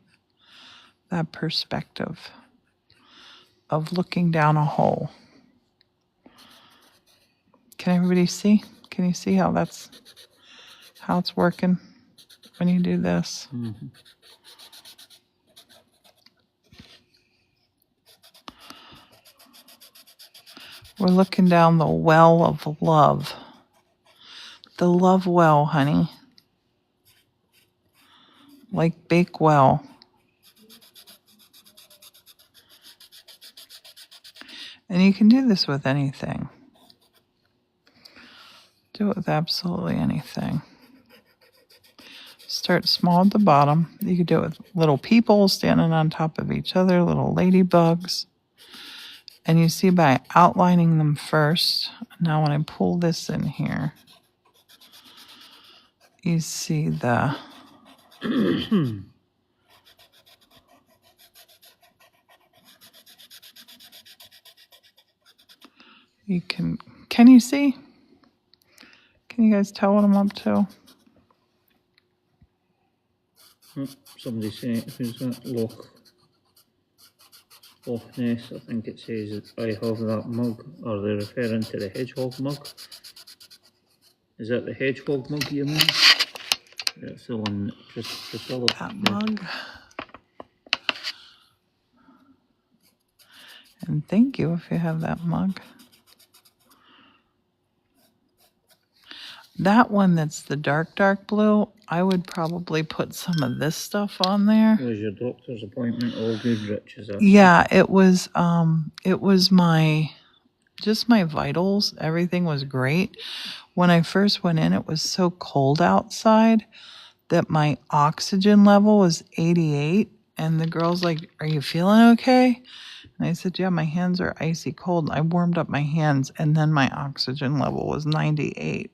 that perspective of looking down a hole. Can everybody see? Can you see how it's working when you do this? Mm-hmm. We're looking down the well of love. The love well, honey. Like Bakewell. And you can do this with anything. Do it with absolutely anything. Start small at the bottom. You could do it with little people standing on top of each other, little ladybugs. And you see by outlining them first, now when I pull this in here, you see the can you see? Can you guys tell what I'm up to? Somebody saying, who's that? Loch Ness, I think it says that I have that mug. Are they referring to the hedgehog mug? Is that the hedgehog mug you mean? That's the one that Priscilla. That mug. And thank you if you have that mug. That one that's the dark blue, I would probably put some of this stuff on there. Was your doctor's appointment all good, Rich? Is that Yeah, it was my vitals. Everything was great. When I first went in, it was so cold outside that my oxygen level was 88. And the girl's like, "Are you feeling okay?" And I said, "Yeah, my hands are icy cold." I warmed up my hands, and then my oxygen level was 98.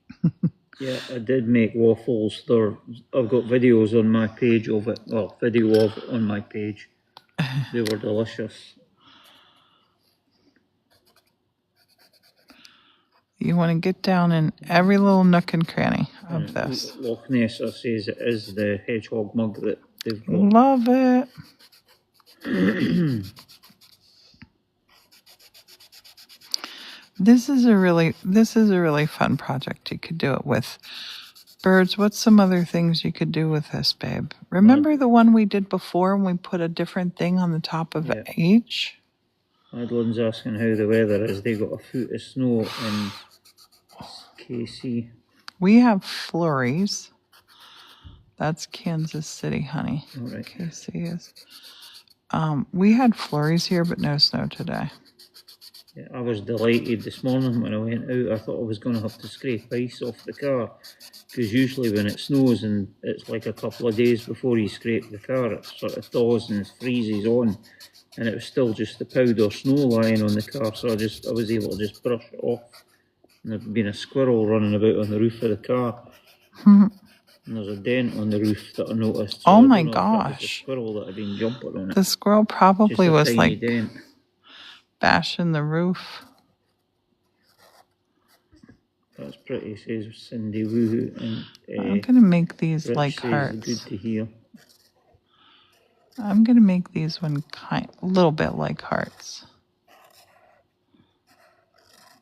Yeah, I did make waffles. I've got videos on my page of it. Well, video of it on my page. They were delicious. You want to get down in every little nook and cranny of this. Loch Ness says it is the hedgehog mug that they've got. Love it. This is a really fun project. You could do it with birds. What's some other things you could do with this, babe? Remember the one we did before when we put a different thing on the top of each? Madeline's asking how the weather is. They got a foot of snow in KC. We have flurries. That's Kansas City, honey. All right. KC is. We had flurries here, but no snow today. Yeah, I was delighted this morning when I went out. I thought I was going to have to scrape ice off the car, because usually when it snows and it's like a couple of days before you scrape the car, it sort of thaws and freezes on, and it was still just the powder snow lying on the car, so I was able to just brush it off. And there'd been a squirrel running about on the roof of the car. And there's a dent on the roof that I noticed. So oh my gosh. The squirrel that had been jumping on it. The squirrel probably was like dent. Bashing the roof. That's pretty, says Cindy Woohoo. And I'm going to make these Rich like hearts. Good to hear. I'm going to make these a little bit like hearts.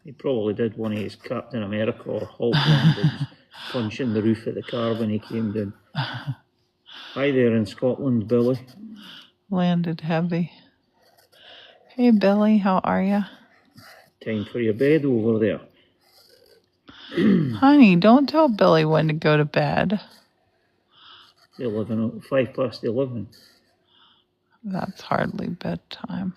He probably did one of his Captain America or Hulk landings, punching the roof of the car when he came down. Hi there in Scotland, Billy. Landed heavy. Hey, Billy, how are you? Time for your bed over there. Honey, don't tell Billy when to go to bed. 5:11. That's hardly bedtime.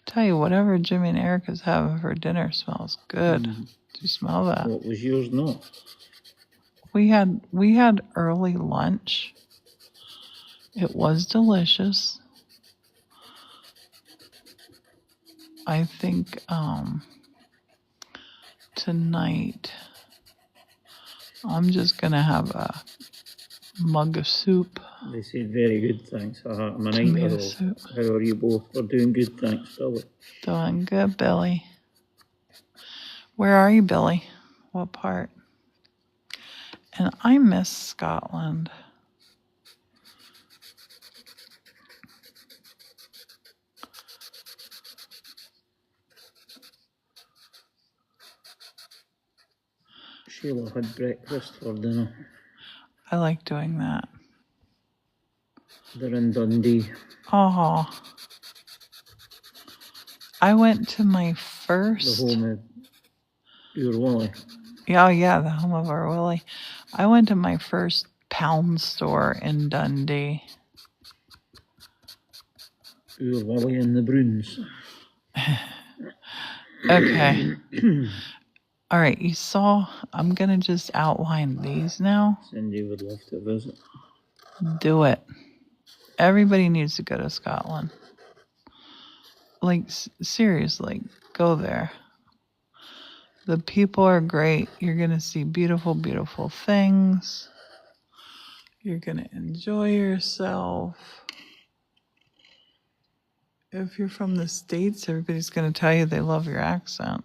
Tell you, whatever Jimmy and Erica's having for dinner smells good. Do you smell that? What was yours not? We had early lunch. It was delicious. I think tonight I'm just gonna have a mug of soup. They said very good, thanks. I'm a night Tomato owl. soup. How are you both? We're doing good, thanks, Billy. Doing good, Billy. Where are you, Billy? What part? And I miss Scotland. Sheila had breakfast for dinner. I like doing that. They're in Dundee. Oh. I went to my The first... home of your Willie. Oh, yeah, the home of our Willie. I went to my first pound store in Dundee. Your Willie and the Bruins. Okay. All right, you saw... I'm going to just outline these now. Cindy would love to visit. Do it. Everybody needs to go to Scotland. Like, seriously, go there. The people are great. You're going to see beautiful, beautiful things. You're going to enjoy yourself. If you're from the States, everybody's going to tell you they love your accent.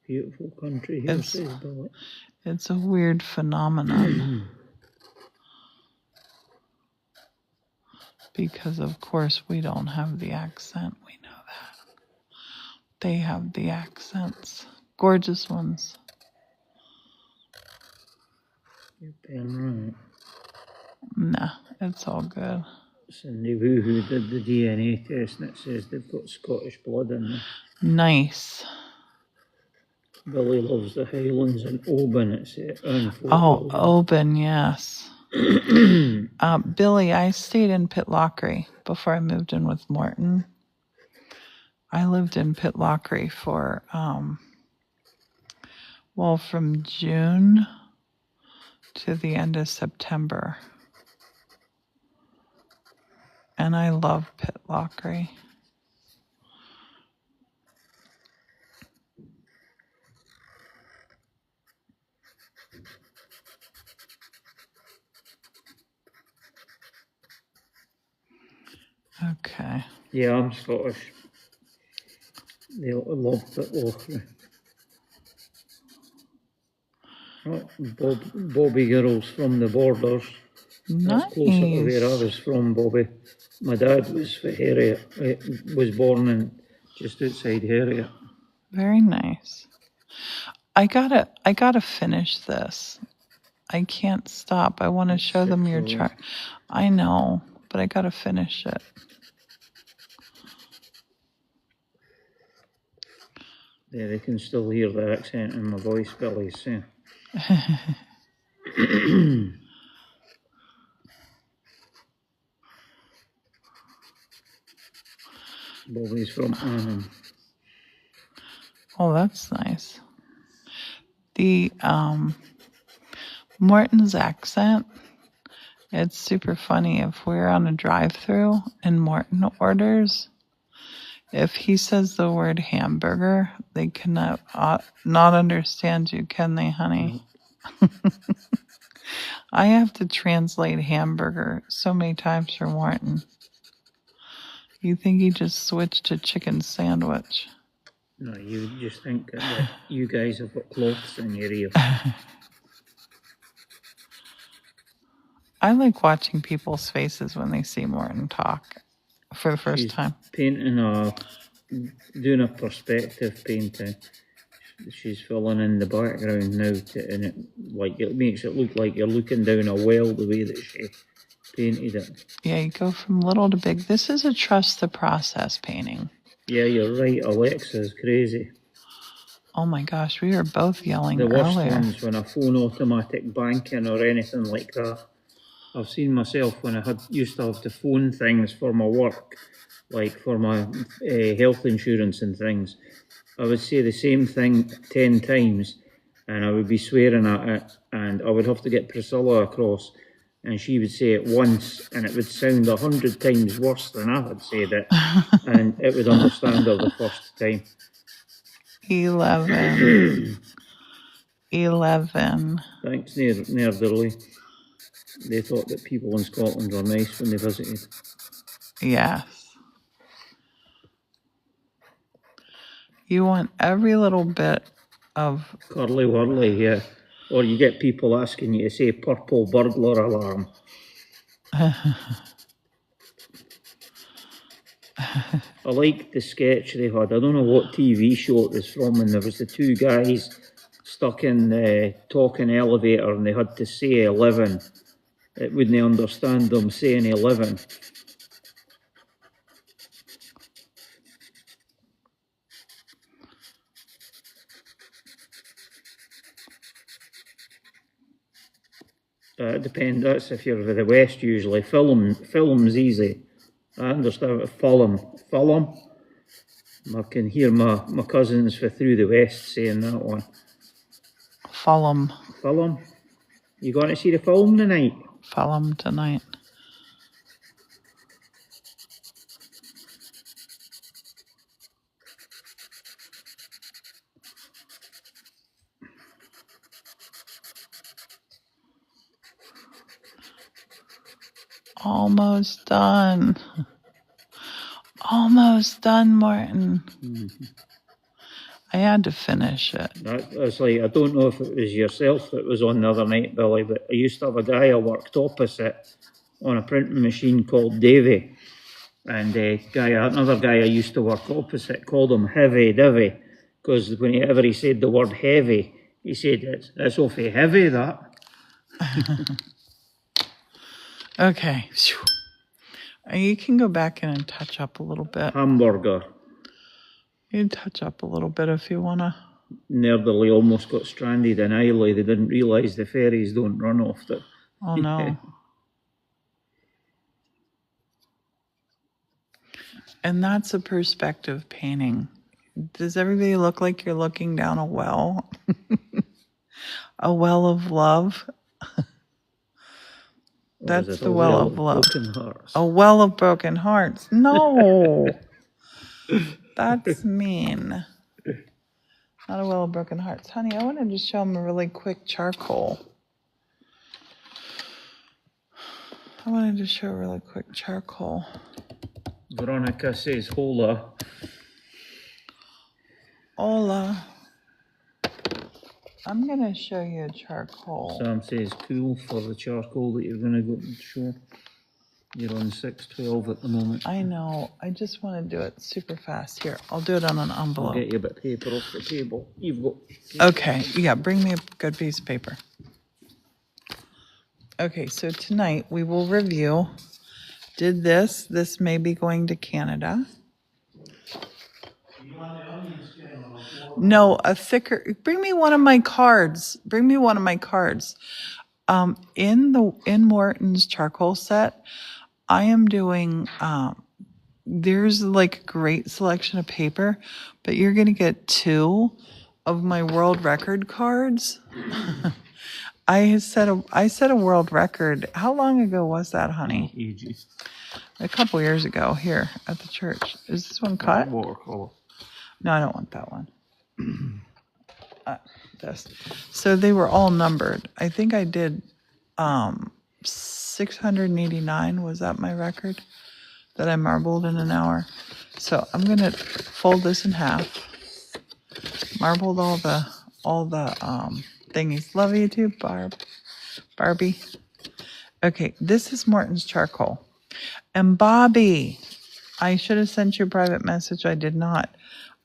Beautiful country here, says Billy. It's a weird phenomenon. Because, of course, we don't have the accent. We know that. They have the accents. Gorgeous ones. You're pen right. Nah, it's all good. Cindy Woo did the DNA test and it says they've got Scottish blood in them. Nice. Billy loves the Highlands and Oban, it's around Fort Oh, Oban. Oban, yes. Billy, I stayed in Pitlochry before I moved in with Morton. I lived in Pitlochry for, from June to the end of September. And I love Pitlochry. Okay. Yeah, I'm Scottish. They love Pitlochry. Oh, Bobby girls from the borders. Nice. That's closer to where I was from, Bobby. My dad was for Harriet. Was born in just outside Harriet. Very nice. I gotta finish this. I can't stop. I want to show them your chart. I know, but I gotta finish it. Yeah, they can still hear the accent in my voice, Billy's saying. Bobby's from Annan. Oh, that's nice. The Morton's accent, it's super funny. If we're on a drive-through and Morton orders, if he says the word hamburger, they cannot not understand you, can they, honey? I have to translate hamburger so many times for Morton. You think he just switched to chicken sandwich? No, you just think that you guys have got cloths in your ear. I like watching people's faces when they see Morton talk for the first time. Painting doing a perspective painting. She's filling in the background now, and it makes it look like you're looking down a well the way that she painted it. Yeah, you go from little to big. This is a trust the process painting. Yeah, you're right. Alexa is crazy. Oh my gosh, we were both yelling The worst earlier. ones when I phone automatic banking or anything like that. I've seen myself when I used to have to phone things for my work, like for my health insurance and things. I would say the same thing 10 times and I would be swearing at it, and I would have to get Priscilla across and she would say it once and it would sound 100 times worse than I had said it, and it would understand her the first time. 11. 11. Thanks, Nerderly. They thought that people in Scotland were nice when they visited. Yes. You want every little bit of... Curly whirly, yeah. Or you get people asking you to say purple burglar alarm. I liked the sketch they had. I don't know what TV show it was from, and there was the two guys stuck in the talking elevator and they had to say 11. It wouldn't understand them saying 11. It depends. That's if you're with the West usually. Film's easy. I understand. Fulham. I can hear my cousins through the West saying that one. Fulham. You going to see the film tonight? Fulham tonight. Almost done. Almost done, Martin. Mm-hmm. I had to finish it. That's like, I don't know if it was yourself that was on the other night, Billy, but I used to have a guy I worked opposite on a printing machine called Davy. And another guy I used to work opposite called him Heavy Divvy, because whenever he said the word heavy, he said, it's awfully heavy, that. Okay. You can go back in and touch up a little bit. Hamburger. You can touch up a little bit if you want to. Nerderly almost got stranded in Islay. They didn't realise the ferries don't run off there. Oh, no. And that's a perspective painting. Does everybody look like you're looking down a well? A well of love? That's the well of love. A well of broken hearts. No. That's mean. Not a well of broken hearts. Honey, I wanted to show them a really quick charcoal. Veronica says hola. Hola. I'm going to show you a charcoal. Sam says cool for the charcoal that you're going to go and show. You're on 612 at the moment. I know. I just want to do it super fast. Here, I'll do it on an envelope. I'll get you a bit of paper off the table. You've got paper. Okay. Yeah, bring me a good piece of paper. Okay, so tonight we will review. Did this. This may be going to Canada. No, a thicker. Bring me one of my cards. In Morton's charcoal set, I am doing. There's like a great selection of paper, but you're gonna get 2 of my world record cards. I set a world record. How long ago was that, honey? Ages. A couple years ago here at the church. Is this one cut? Watercolor. No, I don't want that one. This. So they were all numbered. I think I did 689. Was that my record that I marbled in an hour? So I'm gonna fold this in half. Marbled all the thingies. Love you too, Barbie. Okay, this is Morton's charcoal. And Bobby, I should have sent you a private message. I did not.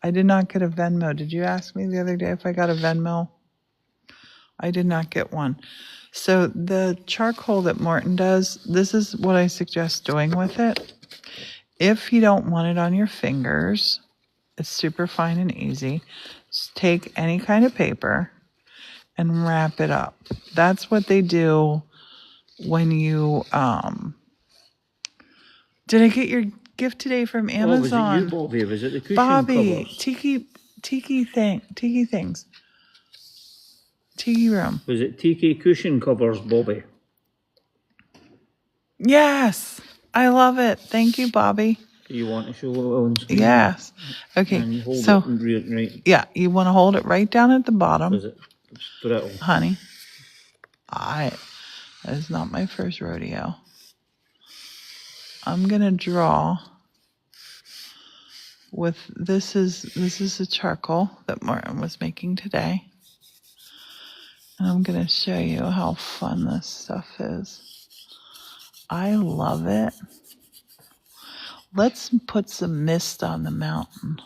I did not get a Venmo. Did you ask me the other day if I got a Venmo? I did not get one. So the charcoal that Morton does, this is what I suggest doing with it. If you don't want it on your fingers, it's super fine and easy. Just take any kind of paper and wrap it up. That's what they do when you, did I get your gift today from Amazon? Oh, was it you, Bobby? Was it the cushion Bobby, covers? tiki things. Tiki room. Was it tiki cushion covers, Bobby? Yes, I love it. Thank you, Bobby. Do you want to show it on screen? Yes. Okay. And you hold So it right. yeah, you want to hold it right down at the bottom. Was it brittle? Honey, that is not my first rodeo. I'm gonna draw with this is the charcoal that Martin was making today. And I'm gonna show you how fun this stuff is. I love it. Let's put some mist on the mountain.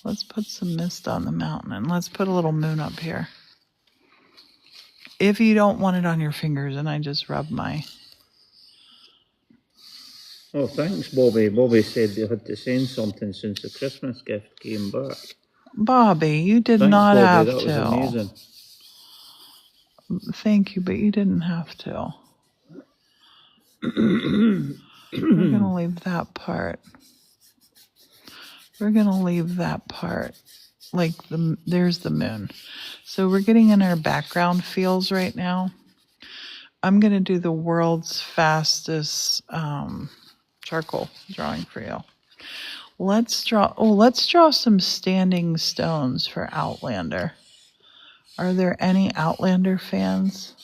Let's put some mist on the mountain, and let's put a little moon up here. If you don't want it on your fingers, and I just rub my... Oh, thanks, Bobby. Bobby said they had to send something since the Christmas gift came back. Bobby, you did Thanks, not Bobby. have That to. was amazing. Thank you, but you didn't have to. We're going to leave that part. We're going to leave that part. Like, there's the moon. So we're getting in our background feels right now. I'm going to do the world's fastest charcoal drawing for you. Let's draw some standing stones for Outlander. Are there any Outlander fans?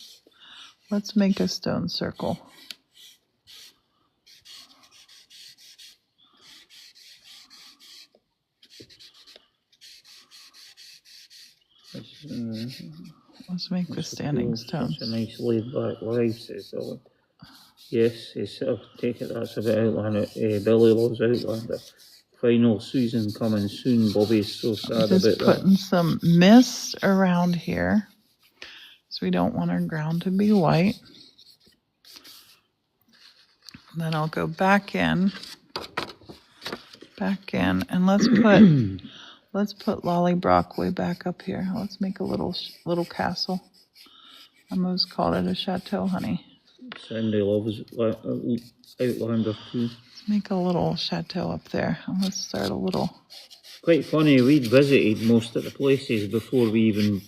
Let's make a stone circle. Let's make the standing stones. Such a nice laid back life, says Ellen. Yes, I'll take it. That's a bit Outlander. Billy loves Outlander. Final season coming soon. Bobby's so sad Just about that. putting some mist around here, so we don't want our ground to be white. Then I'll go back in, and let's put Lollybrock way back up here. Let's make a little castle. I almost called it a chateau, honey. Sandy loves Outlander too. Let's make a little chateau up there, and let's start a little. Quite funny, we'd visited most of the places before we even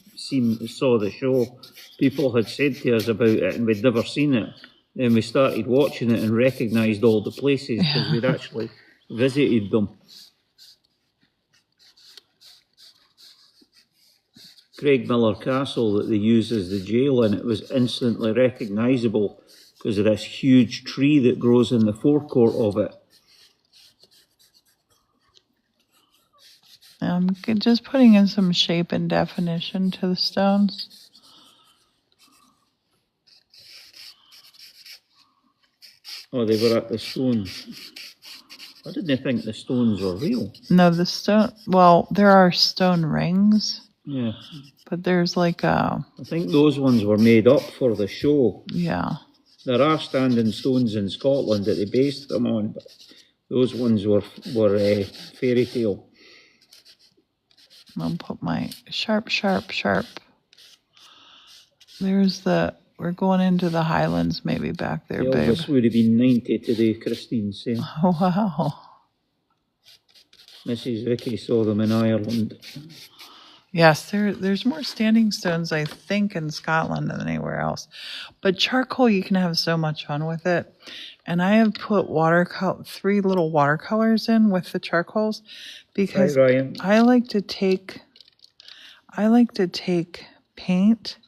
saw the show. People had said to us about it and we'd never seen it. Then we started watching it and recognised all the places because we'd actually visited them. Craig Miller Castle that they use as the jail in it was instantly recognisable because of this huge tree that grows in the forecourt of it. I'm just putting in some shape and definition to the stones. Oh, they were at the stones. I didn't think the stones were real. No, well, there are stone rings. Yeah. But there's like a... I think those ones were made up for the show. Yeah. There are standing stones in Scotland that they based them on, but those ones were fairy tale. I'll put my sharp. We're going into the Highlands maybe back there, babe. Elvis would have been 90 today, Christine saying. Oh, wow. Mrs. Vicky saw them in Ireland. Yes, there's more standing stones, I think, in Scotland than anywhere else. But charcoal, you can have so much fun with it. And I have put 3 little watercolors in with the charcoals because Hi, Ryan. I like to take paint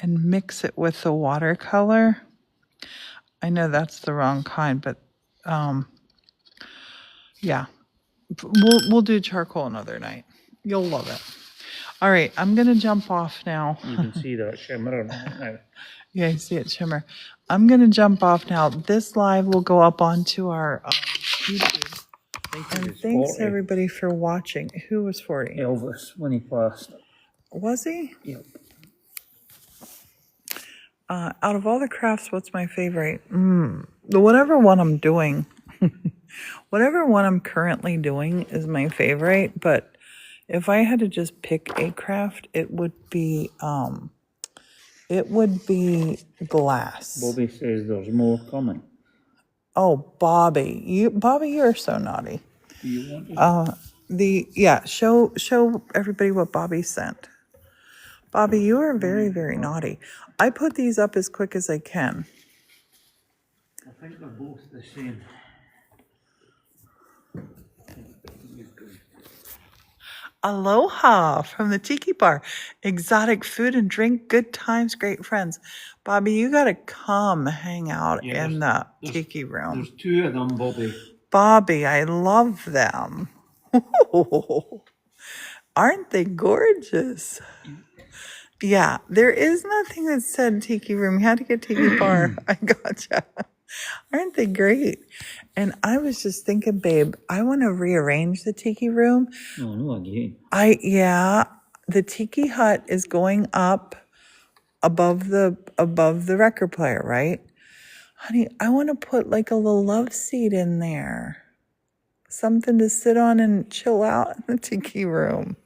and mix it with the watercolor. I know that's the wrong kind, but yeah. We'll do charcoal another night. You'll love it. All right, I'm going to jump off now. You can see that shimmer now. Yeah, I see it shimmer. I'm going to jump off now. This live will go up onto our YouTube. And thanks 40. everybody for watching. Who was 40? Elvis, when he passed. Was he? Yep. out of all the crafts, what's my favorite? Whatever one I'm doing. Whatever one I'm currently doing is my favorite, but if I had to just pick a craft, it would be glass. Bobby says there's more coming. Oh, Bobby, you're so naughty. Do you want to? Show everybody what Bobby sent. Bobby, you are very, very naughty. I put these up as quick as I can. I think they're both the same. Aloha from the Tiki Bar. Exotic food and drink, good times, great friends. Bobby, you got to come hang out in the Tiki room. There's 2 of them, Bobby. Bobby, I love them. Aren't they gorgeous? Yeah, there is nothing that said Tiki room. You had to get Tiki Bar. I gotcha. Aren't they great? And I was just thinking, babe, I want to rearrange the Tiki room. Oh, no, again. The Tiki hut is going up above the record player, right? Honey, I want to put like a little love seat in there. Something to sit on and chill out in the Tiki room.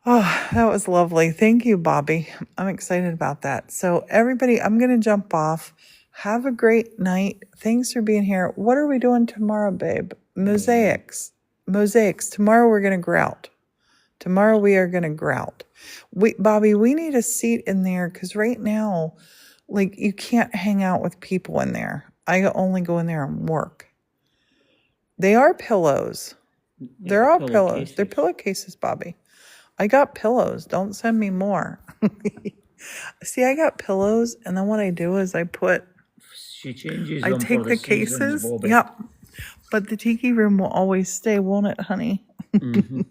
Oh, that was lovely. Thank you, Bobby. I'm excited about that. So everybody, I'm going to jump off. Have a great night. Thanks for being here. What are we doing tomorrow, babe? Mosaics. Tomorrow we're going to grout. Tomorrow we are going to grout. Bobby, we need a seat in there because right now, like, you can't hang out with people in there. I only go in there and work. They are pillows. They're all pillows. They're pillowcases, Bobby. I got pillows. Don't send me more. See, I got pillows, and then what I do is I take the cases. Bobby. Yep. But the Tiki room will always stay, won't it, honey? Mm-hmm.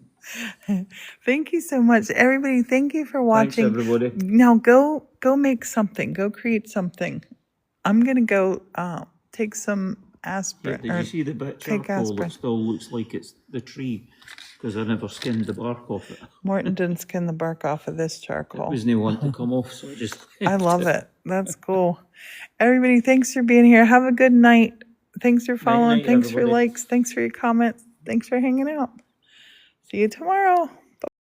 Thank you so much, everybody. Thank you for watching. Thanks, everybody. Now go make something. Go create something. I'm gonna go take some aspirin. Yeah, did you see the bit charcoal that still looks like it's the tree? Because I never skinned the bark off it. Morton didn't skin the bark off of this charcoal. It was no one to come off, so I just... I love it. That's cool. Everybody, thanks for being here. Have a good night. Thanks for following. Night, thanks everybody. for likes. Thanks for your comments. Thanks for hanging out. See you tomorrow.